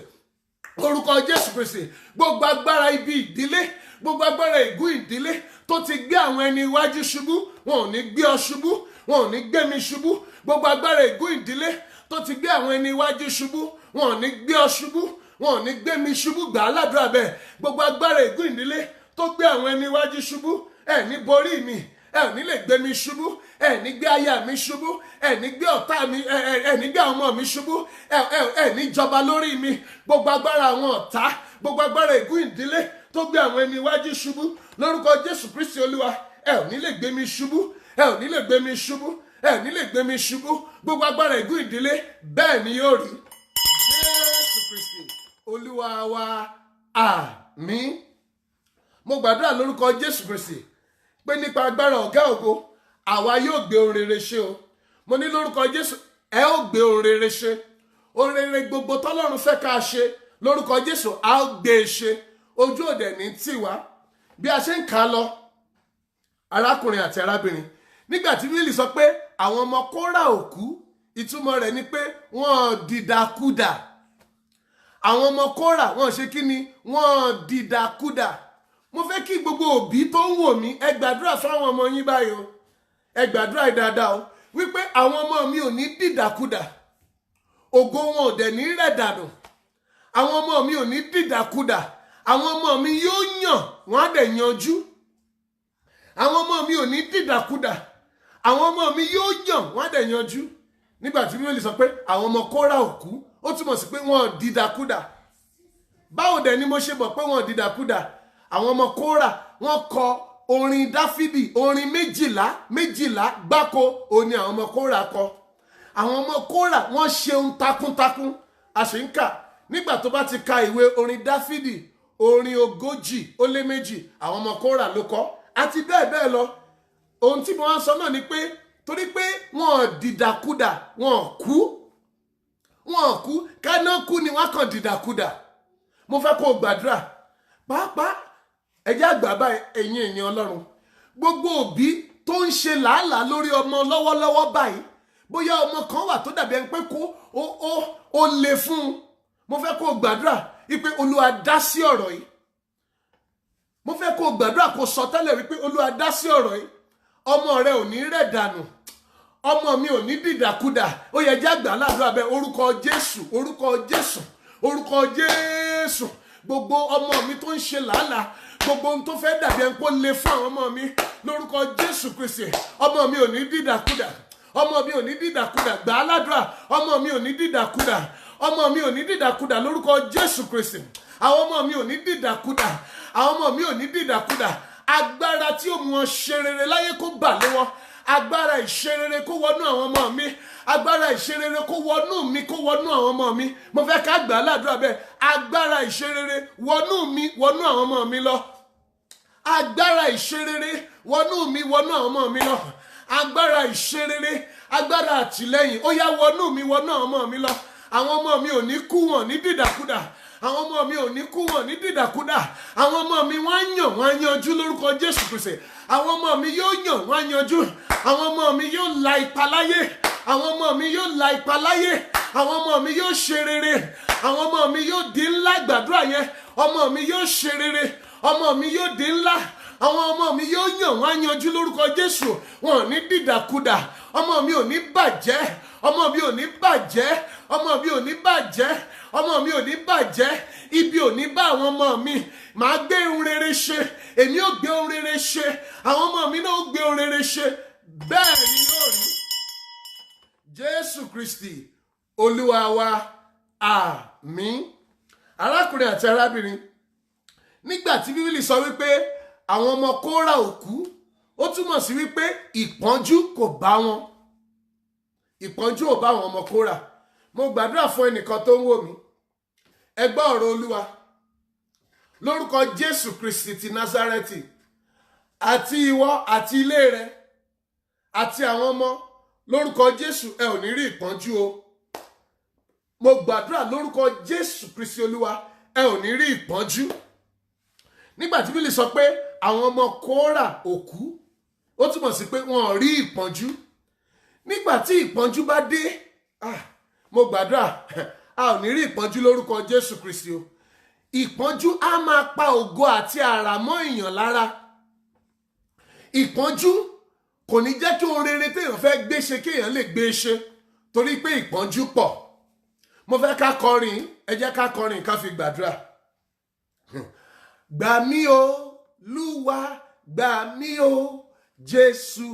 orúkọ Jésù Kristi. Gbogbo agbára ibi ìdílé gbogbo agbára ègún ìdílé tó ti gbé àwọn ẹni iwájú ṣubú wọn ò ní gbé ọ ṣubú wọn ò ní gbé mi ṣubú. Gbogbo agbára ègún ìdílé tó ti gbé àwọn ẹni iwájú ṣubú wọn ò ní gbé ọ ṣubú wọn ò ní gbé mi ṣubú. Gbà á ládùúrà bẹ́ẹ̀. Gbogbo agbára ègún ìdílé tó gbé àwọn ẹni iwájú ṣubú ẹ ní borí mi ẹ ò ní lè gbé mi ṣubú ẹ ní gbé aya mi ṣubú ẹ ní gbé ọ̀tá mi ẹ ní gbé àwọn ọmọ mi ṣubú ẹ ní jọba lórí mi. Gbogbo agbára àwọn ọ̀tá gbogbo agbára ègún ìdílé tó gbé àwọn ẹni iwájú ṣubú lórúkọ Jésù Kristi Olúwa ẹ ò ní lè gbé mi ṣubú ẹ ò ní lè gbé mi ṣubú ẹ ò ní lè gbé mi ṣubú. Gbogbo agbára ègún ìdílé bẹ́ẹ̀ ni yóò rí Jésù Kristi Olúwa wa àmín. Mo gbàdúrà lórúkọ Jésù Kristi pé nípa agbára ọ̀gá ògo àwa yóò gbé ohun rere ṣe o. Mo ní lórúkọ Jésù ẹ ó gbé ohun rere ṣe. Ohun rere gbogbo tọ́lọ́run fẹ́ ká ṣe lórúkọ Jésù a ó gbé e ṣe. Ojú òde ní tì wá. Bí a ṣe ń kà á lọ, arákùnrin àti arábìnrin, nígbà tí Bíbélì sọ pé àwọn ọmọ Kórà ò kú, ìtumọ̀ rẹ̀ ni pé wọ́n dìdàkudà. Àwọn ọmọ Kórà wọ́n ṣe kí ni? Wọ́n dìdàkudà. Mo fẹ́ kí gbogbo òbí tó ń wò mí ẹ gbàdúrà fáwọn ọmọ yín báyìí o. Ẹ gbàdúrà dáadáa o wípé àwọn ọmọ mi ò ní dìdàkudà. Ògo wọn ò dẹ̀ ní rẹ̀ dànù. Àwọn ọmọ mi ò ní dìdàkudà. Àwọn ọmọ mi yóò yàn wọ́n á dẹ̀ yanjú. Àwọn ọmọ mi ò ní dìdàkudà. Àwọn ọmọ mi yóò yàn wọ́n á dẹ̀ yanjú. Nígbà tí Bíbélì sọ pé àwọn ọmọ Kórà ò kú, ó túmọ̀ sí pé wọ́n dìdàkudà. Báwo dẹ̀ ni mo ṣe mọ̀ pé wọ́n dìdàkudà? Àwọn ọmọ Kórà wọ́n kọ orin Dáfídì, orin méjìlá gbáko òní àwọn ọmọ Kórà kọ. Àwọn ọmọ Kórà wọ́n ṣe ohun takuntakun. Àṣìǹkà nígbà tó bá ti ka ìwé orin Dáfídì, orin 132, àwọn ọmọ Kórà ló kọ, àti bẹ́ẹ̀ bẹ́ẹ̀ lọ. Ohun tí mo wá sọ náà ni pé torí pé wọ́n dìdàkudà, wọ́n kú, káná kú ni wọ́n kàn dìdàkudà. Mo fẹ́ kó o gbàdúrà pàápàá ẹjẹ́ àgbà báyìí ẹ̀yin ènìyàn Ọlọ́run. Gbogbo òbí tó ń ṣe làálàá lórí ọmọ lọ́wọ́lọ́wọ́ báyìí, bóyá ọmọ kan wà tó dàbí ẹni pé ó le fún un. Mo fẹ́ kó o gbàdúrà wípé Olúwa dá sí ọ̀rọ̀ yìí. Mo fẹ́ kó o gbàdúrà kó o sọ tẹ́lẹ̀ wípé Olúwa dá sí ọ̀rọ̀ yìí. Ọmọ rẹ ò ní rẹ̀ dànù. Ọmọ mi ò ní dìdàkudà. Ó yẹ jẹ́ àgbà ládùúrà bẹ́ẹ̀, orúkọ Jésù, orúkọ Jésù, orúkọ Jésù. Gbogbo ọmọ mi tó ń ṣe làálàá, gbogbo ohun tó fẹ́ dàbí ẹni pé ó le fún àwọn ọmọ mi, lórúkọ Jésù Kristi, ọmọ mi ò ní dìdàkudà. Ọmọ mi ò ní dìdàkudà. Gbà á ládùúrà, ọmọ mi ò ní dìdàkudà. Ọmọ mi ò ní dìdàkudà lórúkọ Jésù Kristi. Àwọn ọmọ mi ò ní dìdàkudà. Àwọn ọmọ mi ò ní dìdàkudà. Agbára tí ó mú wọn ṣe rere láyé kó bà lé wọn. Agbára ìṣerere kó wọnú àwọn ọmọ mi. Agbára ìṣerere kó wọnú mi, kó wọnú àwọn ọmọ mi. Mo fẹ́ ká gbà á ládùúrà bẹ́ẹ̀. Agbára ìṣerere wọnú mi, wọnú àwọn ọmọ mi lọ. Agbára ìṣerere wọnú mi, wọnú àwọn ọmọ mi lọ. Agbára ìṣerere, agbára àtìlẹ́yìn ó yá wọnú mi, wọnú àwọn ọmọ mi lọ. Àwọn ọmọ mi ò ní kú, wọn ní dìdàkudà. Àwọn ọmọ mi ò ní kú, wọn ní dìdàkudà. Àwọn ọmọ mi wọ́n á yàn, wọ́n á yanjú lórúkọ Jésù Kristi. Àwọn ọmọ mi yóò yàn, wọ́n á yanjú. Àwọn ọmọ mi yóò la ipa láyé. Àwọn ọmọ mi yóò la ipa láyé. Àwọn ọmọ mi yóò ṣe rere. Àwọn ọmọ mi yóò di ńlá. Gbàdúrà yẹn. Ọmọ mi yóò ṣe rere. Ọmọ mi yóò di ńlá. Àwọn ọmọ mi yóò yàn, wọ́n á yanjú lórúkọ Jésù. Wọn ò ní dìdàkudà. Ọmọ mi ò ní bàjẹ́. Ọmọ mi ò ní bàjẹ́. Ọmọ mi ò ní bàjẹ́. Ọmọ mi ò ní bàjẹ́. Ibi ò ní bá àwọn ọmọ mi. Màá gbé ohun rere ṣe. Èmi ò gbé ohun rere ṣe. Àwọn ọmọ mi náà ó gbé ohun rere ṣe. Bẹ́ẹ̀ ni yóò rí. Jésù Kristi Olúwa wa, àmín. Arákùnrin àti arábìnrin, nígbà tí Bíbélì sọ wípé àwọn ọmọ Kórà ò kú, ó túmọ̀ sí wípé ìpọ́njú kò bá wọn. Ìpọ́njú ò bá àwọn ọmọ Kórà. Mo gbàdúrà fún ẹnìkan tó ń wò mí. Ẹ gbọ́ ọ̀rọ̀ Olúwa. Lórúkọ Jésù Kristi ti Násárẹ́tì, àti ìwọ àti ilé rẹ àti àwọn ọmọ, lórúkọ Jésù ẹ ò ní rí ìpọ́njú o. Mo gbàdúrà lórúkọ Jésù Kristi Olúwa, ẹ ò ní rí ìpọ́njú. Nígbà tí Bíbélì sọ pé àwọn ọmọ Kórà ò kú, ó túmọ̀ sí pé wọn ò rí ìpọ́njú. Nígbà tí ìpọ́njú bá dé, mo gbàdúrà a ò ní rí ìpọ́njú lórúkọ Jésù Kristi o. Ìpọ́njú á máa pa ògo àti àrà mọ́ èèyàn lára. Ìpọ́njú kò ní jẹ́ kí ohun rere téèyàn fẹ́ gbé ṣe kéèyàn lè gbé ṣe, torí pé ìpọ́njú pọ̀. Mo fẹ́ ká kọrin, ẹ jẹ́ ká kọrin ká fi gbàdúrà. Gbà mí o, Lúwa, gbà mí o, Jésù,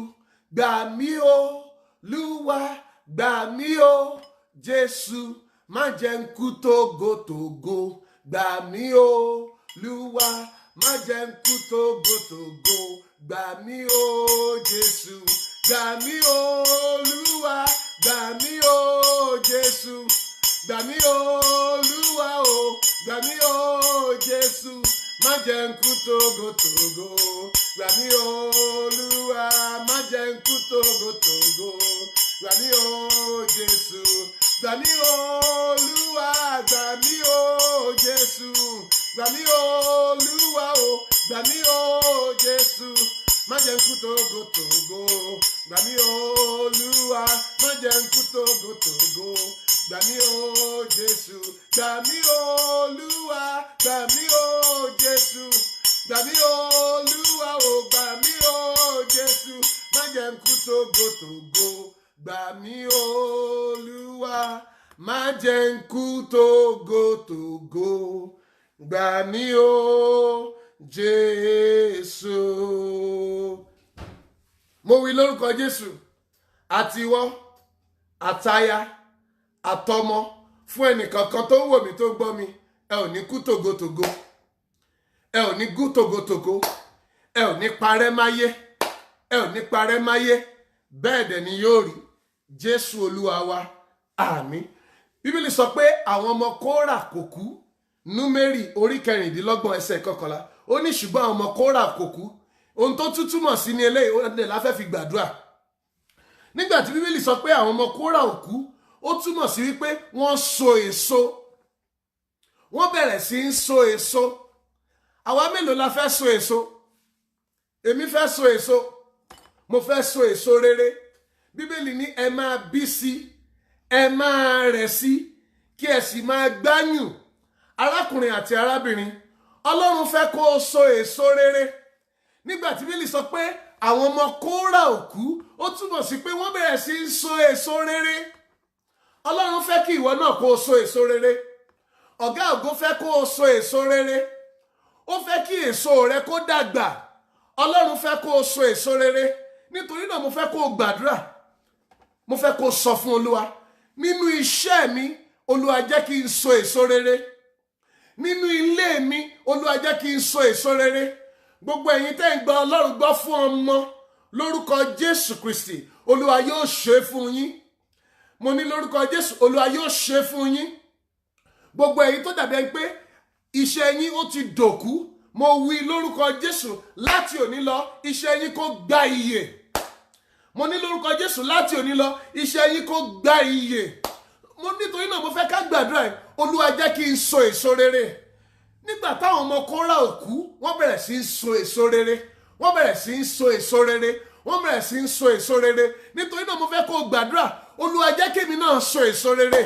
gbà mí o, Lúwa, gbà mí o, Jésù, má jẹ́ n kú tógótógó. Gbà mí o, Lúwa, má jẹ́ n kú tógótógó. Gbà mí o, Jésù, gbà mí o, Lúwa, gbà mí o, Jésù, gbà mí o, Lúwa o, gbà mí o, Jésù, má jẹ́ n kú tógótógó. Gbà mí Olúwa, má jẹ́ n kú tógótógó. Gbà mí Jésù. Gbà mí Olúwa, gbà mí Jésù. Gbà mí Olúwa o, gbà mí Jésù. Má jẹ́ n kú tógótógó. Gbà mí Olúwa, má jẹ́ n kú tógótógó. Gbà mí Jésù. Gbà mí Olúwa, gbà mí Jésù. Gbà mí Olúwa o, gbà mí Jésù. Má jẹ́ n kú tógótógó. Gbà mí Olúwa, má jẹ́ n kú tógótógó. Gbà mí Jésù. Mo wí lórúkọ Jésù, àtiwọ́, àtaya, àtọmọ, fún ẹnìkankan tó ń wò mí tó ń gbọ́ mi, ẹ ò ní kú tògótògó, ẹ ò ní kú tògótògó, ẹ ò ní parẹ́ máyé, ẹ ò ní parẹ́ máyé, bẹ́ẹ̀ dẹ̀ ni yóò rí. Jésù Olúwa wa, àmín. Bíbélì sọ pé àwọn ọmọ Kórà kò kú. Númérì orí 26 ẹsẹ̀ 11. Ó ní ṣùgbọ́n àwọn ọmọ Kórà kò kú. Ohun tó túmọ̀ sí ní eléyìí ó dẹ̀ la fẹ́ fi gbàdúrà. Nígbà tí Bíbélì sọ pé àwọn ọmọ Kórà ò kú, ó túmọ̀ sí wípé wọ́n so èso. Wọ́n bẹ̀rẹ̀ sí ń so èso. Àwa mélòó la fẹ́ so èso? Èmi fẹ́ so èso. Mo fẹ́ so èso rere. Bíbélì ní ẹ máa bí sí, ẹ máa rẹ̀ sí, kí ẹ sì máa gbáyùn. Arákùnrin àti arábìnrin, Ọlọ́run fẹ́ kó o so èso rere. Nígbà tí Bíbélì sọ pé àwọn ọmọ Kórà ò kú, ó túmọ̀ sí pé wọ́n bẹ̀rẹ̀ sí ń so èso rere. Ọlọ́run fẹ́ kí ìwọ náà kó o so èso rere. Ọ̀gá ògo fẹ́ kó o so èso rere. Ó fẹ́ kí èso rẹ kó dàgbà. Ọlọ́run fẹ́ kó o so èso rere. Nítorí náà mo fẹ́ kó o gbàdúrà. Mo fẹ́ kó o sọ fún Olúwa, nínú iṣẹ́ mi, Olúwa jẹ́ kí n so èso rere. Nínú ilé mi, Olúwa jẹ́ kí n so èso rere. Gbogbo ẹ̀yin tẹ́ ń gba Ọlọ́run gbọ́ fún ọmọ, lórúkọ Jésù Kristi, Olúwa yóò ṣe fún yín. Mo ní lórúkọ Jésù, Olúwa yóò ṣe fún yín. Gbogbo ẹ̀yin tó dàbí ẹni pé iṣẹ́ yín ó ti dòkú, mo wí lórúkọ Jésù, láti òní lọ iṣẹ́ yín kó gba ìyè. Mo ní lórúkọ Jésù, láti òní lọ iṣẹ́ yín kó gba ìyè. Mo nítorí náà mo fẹ́ ká gbàdúrà ẹ̀, Olúwa jẹ́ kí n so èso rere. Nígbà táwọn ọmọ Kórà ò kú, wọ́n bẹ̀rẹ̀ sí ń so èso rere. Wọ́n bẹ̀rẹ̀ sí ń so èso rere. Wọ́n bẹ̀rẹ̀ sí ń so èso rere. Nítorí náà mo fẹ́ kó gbàdúrà, Olúwa jẹ́ kí èmi náà so èso rere.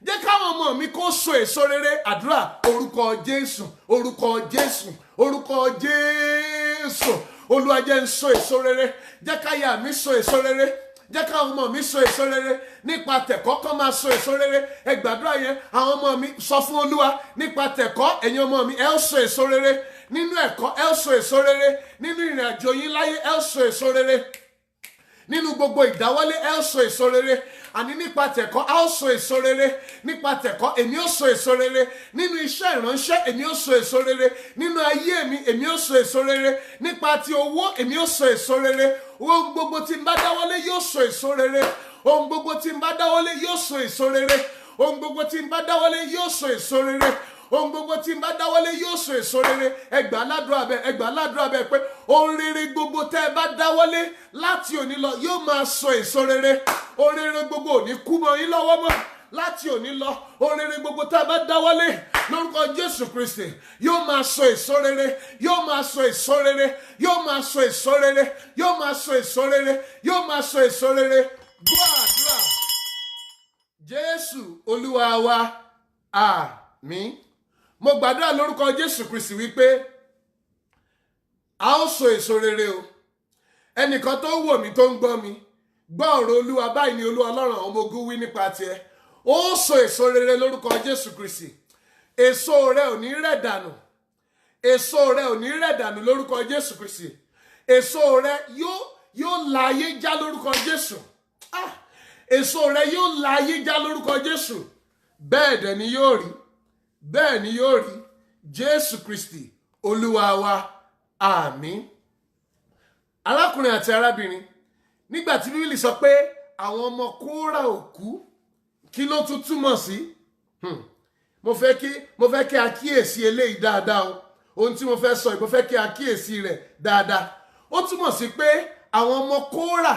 Jẹ́ káwọn ọmọ mi kó so èso rere. Àdúrà orúkọ Jésù, orúkọ Jésù, orúkọ Jésù. Olúwa jẹ́ n so èso rere. Jẹ́ káyà mi so èso rere. Jẹ́ káwọn ọmọ mi so èso rere. Nípa tẹ̀kọ́ kán máa so èso rere. Ẹ gbàdúrà yẹn, àwọn ọmọ mi sọ fún Olúwa, nípa tẹ̀kọ́ ẹ̀yin ọmọ mi ẹ ó so èso rere. Nínú ẹ̀kọ́ ẹ ó so èso rere. Nínú ìrìn àjò yín láyé ẹ ó so èso rere. Nínú gbogbo ìdáwọ́lé ẹ ó so èso rere. Àní nípa tẹ̀kọ́ a ó so èso rere. Nípa tẹ̀kọ́ èmi ó so èso rere. Nínú iṣẹ́ ìránṣẹ́ èmi ó so èso rere. Nínú ayé mi èmi ó so èso rere. Nípa ti owó èmi ó so èso rere. Ohun gbogbo tí n bá dáwọ́lé yóò so èso rere. Ohun gbogbo tí n bá dáwọ́lé yóò so èso rere. Ohun gbogbo tí n bá dáwọ́lé yóò so èso rere. Ohun gbogbo tí n bá dáwọ́lé yóò so èso rere. Ẹ gbà ládùúrà bẹ́ẹ̀ pé ohun rere gbogbo tẹ́ ẹ bá dáwọ́lé láti òní lọ yóò máa so èso rere. Ohun rere gbogbo ò ní kú mọ́ yín lọ́wọ́ mọ́. Láti òní lọ, ohun rere gbogbo tẹ́ ẹ bá dáwọ́lé lórúkọ Jésù Kristi yóò máa so èso rere. Yóò máa so èso rere. Yóò máa so èso rere. Yóò máa so èso rere. Yóò máa so èso rere. Gbọ́ àdúrà. Jésù Olúwa wa, àmín. Mo gbàdúrà lórúkọ Jésù Kristi wípé a ó so èso rere o. Ẹnìkan tó wò mí tó ń gbọ́ mi, gbọ́ ọ̀rọ̀ Olúwa, báyìí ni Olúwa Ọlọ́run àwọn ọmọ ogun wí nípa tiẹ̀. Ó so èso rere lórúkọ Jésù Kristi. Èso rẹ ò ní rẹ̀ dànù. Èso rẹ ò ní rẹ̀ dànù lórúkọ Jésù Kristi. Èso rẹ yóò la ayé já lórúkọ Jésù. Èso rẹ yóò la ayé já lórúkọ Jésù. Bẹ́ẹ̀ dẹ̀ ni yóò rí. Bẹ́ẹ̀ ni yóò rí. Jésù Kristi Olúwa wa, àmín. Arákùnrin àti arábìnrin, nígbà tí Bíbélì sọ pé àwọn ọmọ Kórà ò kú, kí ló tún túmọ̀ sí? Mo fẹ́ kí a kíyèsí eléyìí dáadáa o. ohun tí mo fẹ́ sọ mo fẹ́ kí a kíyèsí rẹ̀ dáadáa. Ó túmọ̀ sí pé àwọn ọmọ Kórà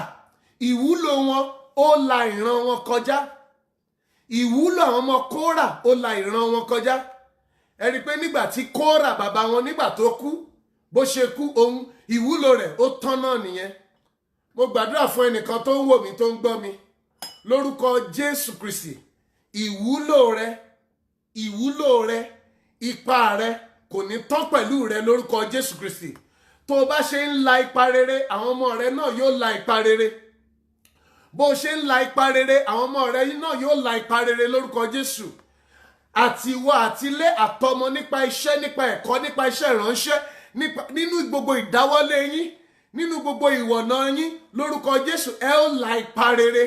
ìwúlò wọn ó la ìran wọn kọjá. Ìwúlò àwọn ọmọ Kórà ó la ìran wọn kọjá. Ẹ rí pé nígbà tí Kórà bàbá wọn nígbà tó kú, bó ṣe kú, ohun ìwúlò rẹ̀ ó tán náà nìyẹn. Mo gbàdúrà fún ẹnìkan tó ń wò mí, tó ń gbọ́ mi, lórúkọ Jésù Kristi, ìwúlò rẹ, ipa rẹ kò ní tán pẹ̀lú rẹ lórúkọ Jésù Kristi. Tó o bá ṣe ń la ipa rere, àwọn ọmọ rẹ náà yóò la ipa rere. Bó o ṣe ń la ipa rere, àwọn ọmọ rẹ náà yóò la ipa rere lórúkọ Jésù. Àti ìwọ àti ilé àtọmọ, nípa iṣẹ́, nípa ẹ̀kọ́, nípa iṣẹ́ ìránṣẹ́, nínú gbogbo ìdáwọ́lé yín, nínú gbogbo ìwọ̀nà yín, lórúkọ Jésù ẹ ó la ipa rere.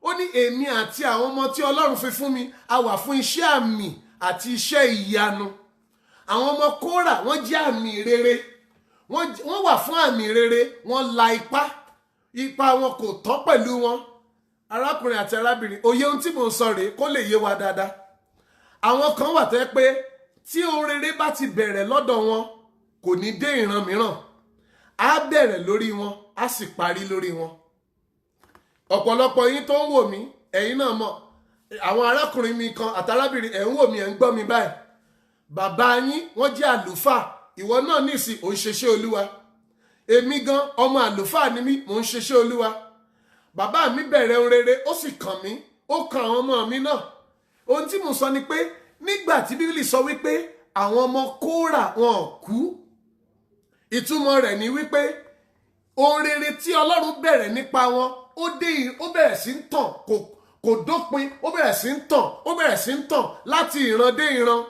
Ó ní èmi àti àwọn ọmọ tí Ọlọ́run fi fún mi a wà fún iṣẹ́ àmì àti iṣẹ́ ìyanu. Àwọn ọmọ Kórà wọ́n jẹ́ àmì rere, wọ́n wà fún àmì rere, wọ́n la ipa wọn kò tán pẹ̀lú wọn. Arákùnrin àti arábìnrin, òye ohun tí mò ń sọ rèé kó lè yé wa dáadáa. Àwọn kan wà tó yẹ pé tí ohun rere bá ti bẹ̀rẹ̀ lọ́dọ̀ wọn kò ní dé ìran mìíràn, á bẹ̀rẹ̀ lórí wọn á sì parí lórí wọn. Ọ̀pọ̀lọpọ̀ yín tó ń wò mí, ẹ̀yin náà mọ̀, àwọn arákùnrin mi kan àtàrábìnrin, ẹ̀ ń wò mí, ẹ̀ ń gbọ́ mi báyìí. Bàbá yín wọ́n jẹ́ àlùfáà, ìwọ náà nísìn ò ń ṣeṣẹ́ Olúwa. Èmi gan ọmọ àlùfáà ni mí, mò ń ṣeṣẹ́ Olúwa. Bàbá mi bẹ̀rẹ̀ ohun rere, ó sì kàn mí, ó kan àwọn ọmọ mi náà. Ohun tí mo sọ ni pé nígbà tí Bíbélì sọ wípé àwọn ọmọ Kórà wọn kú, ìtumọ̀ rẹ̀ ni wípé ohun rere tí Ọlọ́run bẹ̀rẹ̀ nípa wọn ó bẹ̀rẹ̀ sí ń tàn, kò dópin, ó bẹ̀rẹ̀ sí ń tàn láti ìran dé ìran.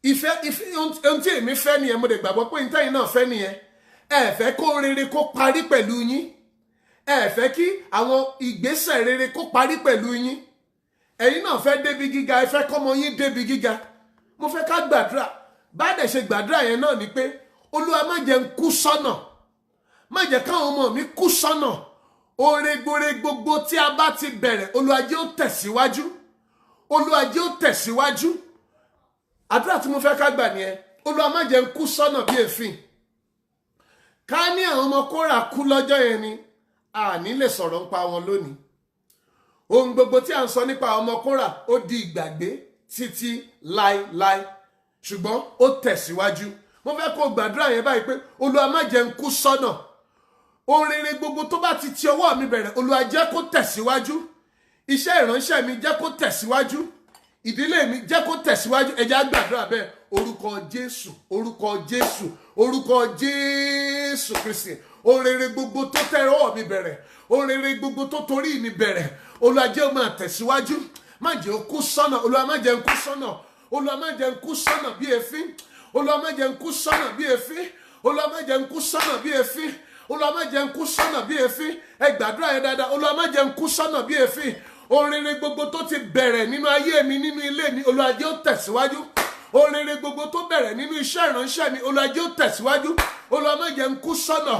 Ìfẹ́ ohun tí èmi fẹ́ nìyẹn, mo lè gbàgbọ́ pé ìtẹ́yìn náà fẹ́ nìyẹn. Ẹ fẹ́ kó rere kó parí pẹ̀lú yín. Ẹ fẹ́ kí àwọn ìgbésẹ̀ rere kó parí pẹ̀lú yín. Ẹ̀yin náà fẹ́ débi gíga, ẹ fẹ́ kọ́mọ yín débi gíga. Mo fẹ́ ká gbàdúrà. Bá dẹ̀ ṣe gbàdúrà yẹn náà ni pé Olúwa má jẹ́ n kú sọ́nà. Má jẹ́ káwọn ọmọ mi kú sọ́nà. Oore gbogbo tí a bá ti bẹ̀rẹ̀, Olúwa jẹ́ ó tẹ̀síwájú. Olúwa jẹ́ ó tẹ̀síwájú. Àdúrà tí mo fẹ́ ká gbà nìyẹn. Olúwa má jẹ́ n kú sọ́nà bí èéfín. Ká ní àwọn ọmọ Kórà kú lọ́jọ́ yẹn ni, a ní lè sọ̀rọ̀ nípa wọn lónìí. Ohun gbogbo tí a ń sọ nípa ọmọ Kórà ó di ìgbàgbé títí láéláé. Ṣùgbọ́n ó tẹ̀síwájú. Mo fẹ́ kó gbàdúrà yẹn báyìí pé Olúwa má jẹ́ n kú sọ́nà. Ohun rere gbogbo tó bá ti ọwọ́ mi bẹ̀rẹ̀, Olúwa jẹ́ kó tẹ̀síwájú. Iṣẹ́ ìránṣẹ́ mi jẹ́ kó tẹ̀síwájú. Ìdílé mi jẹ́ kó tẹ̀síwájú. Ẹ jẹ́ á gbàdúrà bẹ́ẹ̀. Orúkọ Jésù, orúkọ Jésù, orúkọ Jésù Kristi. Ohun rere gbogbo tó tẹ̀rọ mi bẹ̀rẹ̀, ohun rere gbogbo tó torí mi bẹ̀rẹ̀, Olúwa jẹ́ ó máa tẹ̀síwájú. Má jẹ́ ó kú sọ́nà. Olúwa má jẹ́ n kú sọ́nà. Olúwa má jẹ́ n kú sọ́nà bí èéfín. Olúwa má jẹ́ n kú sọ́nà bí èéfín. Olúwa má jẹ́ n kú sọ́nà bí èéfín. Olúwa má jẹ́ n kú sọ́nà bí èéfín. Ẹ gbàdúrà yẹn dáadáa. Olúwa má jẹ́ n kú sọ́nà bí èéfín. Ohun rere gbogbo tó ti bẹ̀rẹ̀ nínú ayé mi, nínú ilé mi, Olúwa jẹ́ ó tẹ̀síwájú. Ohun rere gbogbo tó bẹ̀rẹ̀ nínú iṣẹ́ ìránṣẹ́ mi, Olúwa jẹ́ ó tẹ̀síwájú. Olúwa má jẹ́ n kú sọ́nà.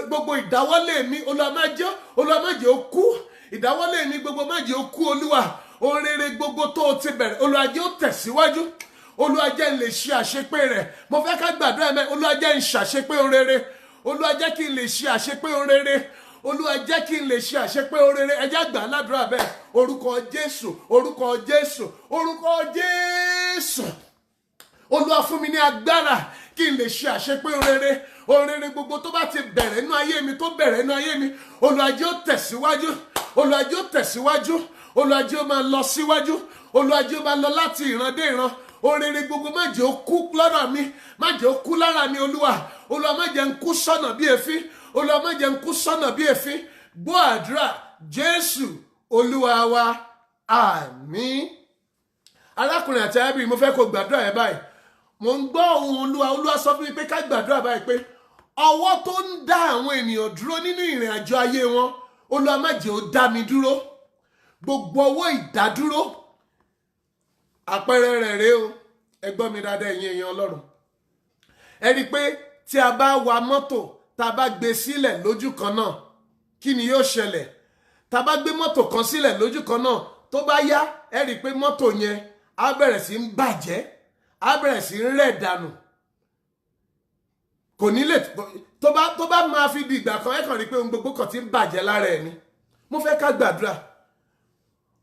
Gbogbo ìdáwọ́lé mi, Olúwa má jẹ́ ó kú. Ìdáwọ́lé mi gbogbo má jẹ́ ó kú, Olúwa. Ohun rere gbogbo tó ti bẹ̀rẹ̀, Olúwa jẹ́ ó tẹ̀síwájú. Olúwa jẹ́ n lè ṣe àṣepé rẹ̀. Mo fẹ́ ká gbàdúrà mẹ́. Olúwa jẹ́ n ṣàṣepé ohun rere. Olúwa jẹ́ kí n lè ṣe àṣepé ohun rere. Olúwa jẹ́ kí n lè ṣe àṣepé ohun rere. Ẹ jẹ́ gbà ládùúrà bẹ́ẹ̀. Orúkọ Jésù, orúkọ Jésù, orúkọ Jésù. Olúwa fún mi ní agbára kí n lè ṣe àṣepé ohun rere. Ohun rere gbogbo tó bá ti bẹ̀rẹ̀ nínú ayé mi, tó bẹ̀rẹ̀ nínú ayé mi, Olúwa jẹ́ ó tẹ̀síwájú. Olúwa jẹ́ ó tẹ̀síwájú. Olúwa jẹ́ ó máa lọ síwájú. Olúwa jẹ́ ó máa lọ láti ìran dé ìran. Ohun rere gbogbo má jẹ́ ó kú lọ́dọ̀ mi, má jẹ́ ó kú lára mi, Olúwa. Olúwa má jẹ́ n kú sọ́nà bí èéfín. Olúwa má jẹ́ n kú sọ́nà bí èéfín. Gbọ́ àdúrà Jésù Olúwa wa. Àmín. Arákùnrin àti arábìnrin, mo fẹ́ kó gbàdúrà yẹn báyìí. Mo ń gbọ́ ohùn Olúwa. Olúwa sọ fún mi pé ká gbàdúrà báyìí pé ọwọ́ tó ń dá àwọn ènìyàn dúró nínú ìrìn àjò ayé wọn, Olúwa má jẹ́ ó dá mi dúró. Gbogbo ọwọ́ ìdádúró, àpẹẹrẹ rẹ̀ rèé o. Ẹ gbọ́ mi dáadáa ẹ̀yin èèyàn Ọlọ́run. Ẹ rí i pé tí a bá wa mọ́tò, tá a bá gbé sílẹ̀ lójú kan náà, kí ni yóò ṣẹlẹ̀? Tá a bá gbé mọ́tò kan sílẹ̀ lójú kan náà, tó bá yá, ẹ rí i pé mọ́tò yẹn á bẹ̀rẹ̀ sí ń bàjẹ́, á bẹ̀rẹ̀ sí ń rẹ̀ dànù. kò ní lè tó bá máa fi di ìgbà kan ẹ kàn rí pé ohun gbogbo kan ti ń bàjẹ́ lára ẹ̀ ni. Mo fẹ́ ká gbàdúrà.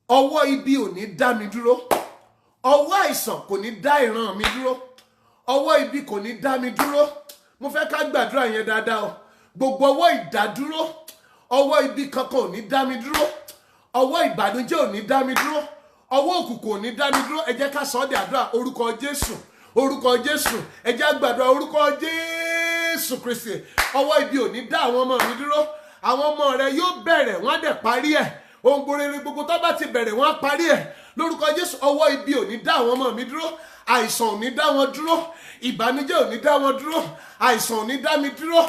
Ọwọ́ ibi ò ní dá mi dúró. Ọwọ́ àìsàn kò ní dá ìran mi dúró. Ọwọ́ ibi kò ní dá mi dúró. Mo fẹ́ ká gbàdúrà yẹn dáadáa o. Gbogbo ọwọ́ ìdádúró, ọwọ́ ibi kankan ò ní dá mi dúró. Ọwọ́ ìbànújẹ́ ò ní dá mi dúró. Ọwọ́ òkùnkùn ò ní dá mi dúró. Ẹ jẹ́ ká sọ ọ́ di àdúrà orúkọ Jésù. Orúkọ Jésù. Ẹ jẹ́ gbàdúrà orúkọ Jésù Kristi. Ọwọ́ ibi ò ní dá àwọn ọmọ mi dúró. Àwọn ọmọ rẹ yóò bẹ̀rẹ̀, wọ́n á dẹ̀ parí ẹ̀. Ohun rere gbogbo tó bá ti bẹ̀rẹ̀, wọ́n á parí ẹ̀. Lórúkọ Jésù, ọwọ́ ibi ò ní dá àwọn ọmọ mi dúró. Àìsàn ò ní dá wọn dúró. Ìbànújẹ́ ò ní dá wọn dúró. Àìsàn ò ní dá mi dúró.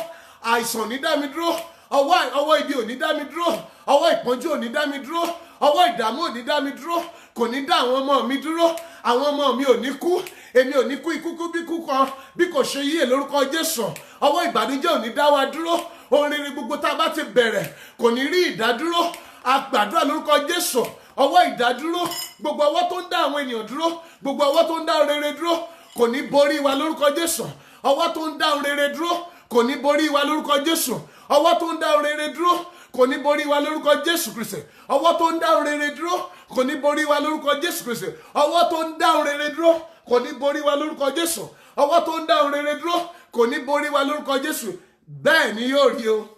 Àìsàn ò ní dá mi dúró. Ọwọ́ ibi ò ní dá mi dúró. Ọwọ́ ìpọ́njú ò ní dá mi dúró. Ọwọ́ ìdààmú ò ní dá mi dúró. Kò ní dá àwọn ọmọ mi dúró. Àwọn ọmọ mi ò ní kú. Èmi ò ní kú ikú bí kú kan bí kò ṣe yíyè lórúkọ Jésù. Ọwọ́ ìbànújẹ́ ò ní dá wa dúró. Ohun rere gbogbo tá a bá ti bẹ̀rẹ̀ kò ní rí ìdádúró. A gbàdúrà lórúkọ Jésù. Ọwọ́ ìdádúró, gbogbo ọwọ́ tó ń dá àwọn ènìyàn dúró, gbogbo ọwọ́ tó ń dá rere dúró kò ní borí wa lórúkọ Jésù. Ọwọ́ tó ń dá rere dúró kò ní borí wa lórúkọ Jésù. Ọwọ́ tó ń dá rere dúró kò ní borí wa lórúkọ Jésù Kristi. Ọwọ́ tó ń dá rere dúró kò ní borí wa lórúkọ Jésù Kristi. Ọwọ́ tó ń dá rere dúró kò ní borí wa lórúkọ Jésù. Ọwọ́ tó ń dá rere dúró kò ní borí wa lórúkọ Jésù. Bẹ́ẹ̀ ni yóò rí o.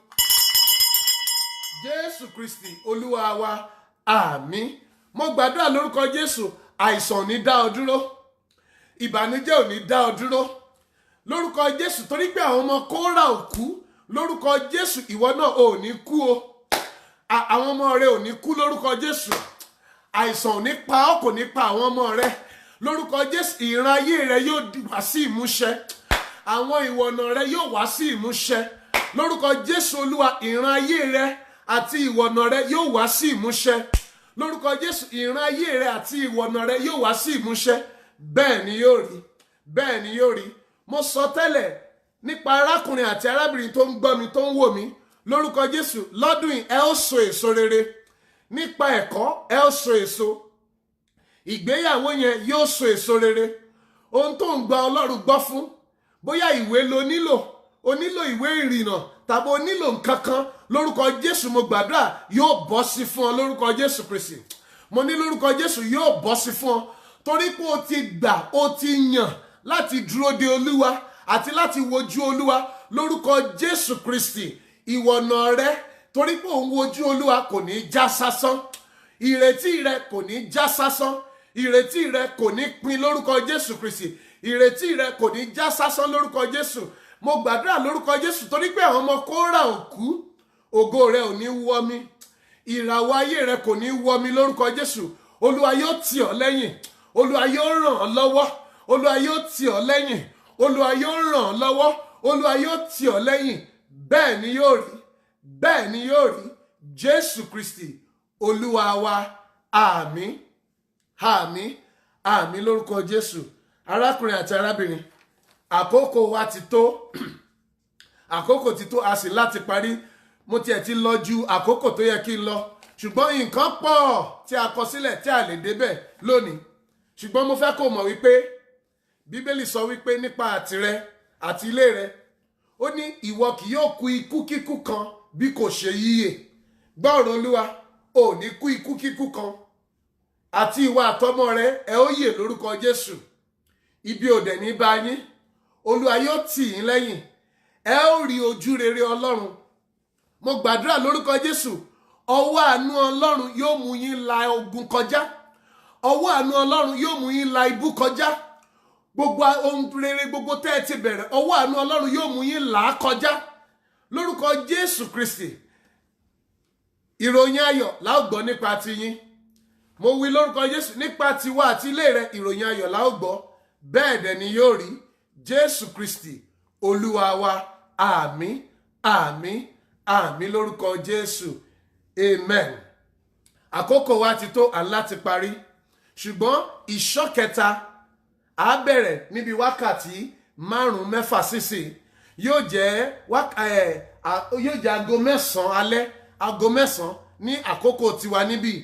Jésù Kristi Olúwa wa, àmín. Mo gbàdúrà lórúkọ Jésù, àìsàn ò ní dá ọ dúró. Ìbànújẹ́ ò ní dá ọ dúró. Lórúkọ Jésù, torí pé àwọn ọmọ Kórà ò kú, lórúkọ Jésù ìwọ náà ò ní kú o. Àwọn ọmọ rẹ ò ní kú lórúkọ Jésù. Àìsàn ò ní pa ọ́, kò ní pa àwọn ọmọ rẹ. Lórúkọ Jésù, ìran ayé rẹ yóò wá sí ìmúṣẹ. Àwọn ìwọ̀nà rẹ yóò wá sí ìmúṣẹ. Lórúkọ Jésù Olúwa, ìran ayé rẹ àti ìwọ̀nà rẹ yóò wá sí ìmúṣẹ. Lórúkọ Jésù, ìran ayé rẹ àti ìwọ̀nà rẹ yóò wá sí ìmúṣẹ. Bẹ́ẹ̀ ni yóò rí. Bẹ́ẹ̀ ni yóò rí. Mo sọ tẹ́lẹ̀ nípa arákùnrin àti arábìnrin tó ń gbọ́ mi, tó ń wò mí. Lórúkọ Jésù, lọ́dún yìí ẹ ó so èso rere. Nípa ẹ̀kọ́ ẹ ó so èso. Ìgbéyàwó yẹn yóò so èso rere. Ohun tó ń gba Ọlọ́run gbọ́ fún, bóyá ìwé lo nílò, o nílò ìwé ìrìnnà tàbí o nílò nǹkan kan, lórúkọ Jésù mo gbàdúrà yóò bọ́ sí fún ọ lórúkọ Jésù Kristi. Mo ní lórúkọ Jésù yóò bọ́ sí fún ọ, torí pé o ti gbà, o ti yàn láti dúró de Olúwa àti láti wojú Olúwa lórúkọ Jésù Kristi. Ìwọ̀nà rẹ, torí pé òun wojú Olúwa, kò ní já sásán. Ìrètí rẹ kò ní já sásán. Ìrètí rẹ kò ní pin lórúkọ Jésù Kristi. Ìrètí rẹ kò ní já sásán lórúkọ Jésù. Mo gbàdúrà lórúkọ Jésù, torí pé àwọn ọmọ Kórà ò kú, ògo rẹ ò ní wọmi. Ìràwọ̀ ayé rẹ kò ní wọmi lórúkọ Jésù. Olúwa yóò tì ọ́ lẹ́yìn. Olúwa yóò ràn ọ́ lọ́wọ́. Olúwa yóò tì ọ́ lẹ́yìn. Olúwa yóò ràn ọ́ lọ́wọ́. Olúwa yóò tì ọ́ lẹ́yìn. Bẹ́ẹ̀ ni yóò rí. Bẹ́ẹ̀ ni yóò rí. Jésù Kristi Olúwa wa, àmín. Àmín. Àmín lórúkọ Jésù. Arákùnrin àti arábìnrin, àkókò wa ti tó. Àkókò ti tó, a sì láti parí. Mo tiẹ̀ ti lọ ju àkókò tó yẹ kí n lọ. Ṣùgbọ́n nǹkan pọ̀ tí a kọ sílẹ̀ tí a lè débẹ̀ lónìí. Ṣùgbọ́n mo fẹ́ kó mọ̀ wípé Bíbélì sọ wípé nípa àtìrẹ àti ilé rẹ, ó ní ìwọ kì yóò kú ikú kíkú kan bí kò ṣe yíyè. Gbọ́ ọ̀rọ̀ Olúwa, ò ní kú ikú kíkú kan. Àti ìwọ àtọmọ rẹ ẹ ó yè lórúkọ Jésù. Ibi ò dẹ̀ ní bá yín. Olúwa yóò tì yín lẹ́yìn. Ẹ ó rí ojú rere Ọlọ́run. Mo gbàdúrà lórúkọ Jésù, ọwọ́ àánú Ọlọ́run yóò mú yín la ogun kọjá. Ọwọ́ àánú Ọlọ́run yóò mú yín la ibú kọjá. Gbogbo ohun rere gbogbo tẹ́ ẹ ti bẹ̀rẹ̀, ọwọ́ àánú Ọlọ́run yóò mú yín là á kọjá. Lórúkọ Jésù Kristi. Ìròyìn ayọ̀ la ó gbọ́ nípa ti yín. Mo wí lórúkọ Jésù, nípa tiwa àti ilé rẹ, ìròyìn ayọ̀ la ó gbọ́. Bẹ́ẹ̀ dẹ̀ ni yóò rí. Jésù Kristi Olúwa wa, àmín. Àmín. Àmín lórúkọ Jésù. Amen. Àkókò wa ti tó, láti parí. Ṣùgbọ́n ìṣọ́ kẹta á bẹ̀rẹ̀ níbi wákàtí 5-6 sísìn. Yóò jẹ́ aago 9 alẹ́, aago 9 ní àkókò tiwa níbí.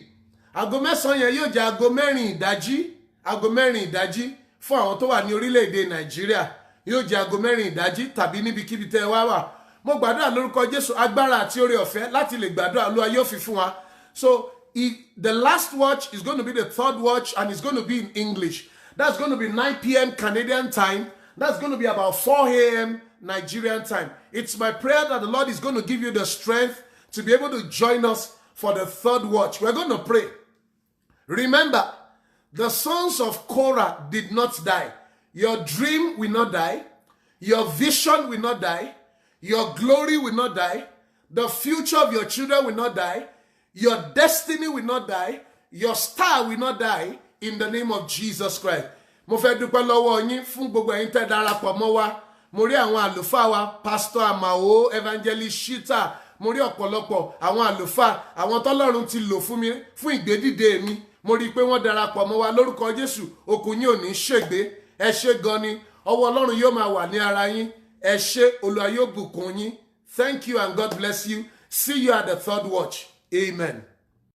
Aago 9 yẹn yóò jẹ́ aago 4 ìdájí, aago 4 ìdájí fún àwọn tó wà ní orílẹ̀-èdè Nàìjíríà. yóò jẹ́ aago 4 ìdájí tàbí níbikíbi tẹ́ ẹ wá wà. Mo gbàdúrà lórúkọ Jésù agbára àti oore ọ̀fẹ́ láti lè gbàdúrà Olúwa yóò fi fún wa. So the last watch is going to be the third watch, and it's going to be in English. That's going to be 9 p.m. Canadian time. That's going to be about 4 a.m. Nigerian time. It's my prayer that the Lord is going to give you the strength to be able to join us for the third watch. We're going to pray. Remember, the sons of Korah did not die. Your dream will not die. Your vision will not die. Your glory will not die. The future of your children will not die. Your destiny will not die. Your star will not die in the name of Jesus Christ. Mo fẹ́ dúpẹ́ lọ́wọ́ yín fún gbogbo ẹ̀yin tẹ́ darapọ̀ mọ́ wa. Mo rí àwọn àlùfáà wa, Pastor Amao, Evangelist Shita. Mo rí ọ̀pọ̀lọpọ̀ àwọn àlùfáà, àwọn tọ́lọ́run ti lò fún mi fún ìgbédìde mi. Mo rí pé wọ́n darapọ̀ mọ́ wa lórúkọ Jésù. Okùn yín ò ní ṣègbé. Ẹ ṣé gan ni. Ọwọ́ Ọlọ́run yóò máa wà ní ara yín. Ẹ ṣé, Olúwa yóò bùkún yín. Thank you and God bless you. See you at the third watch. Amen.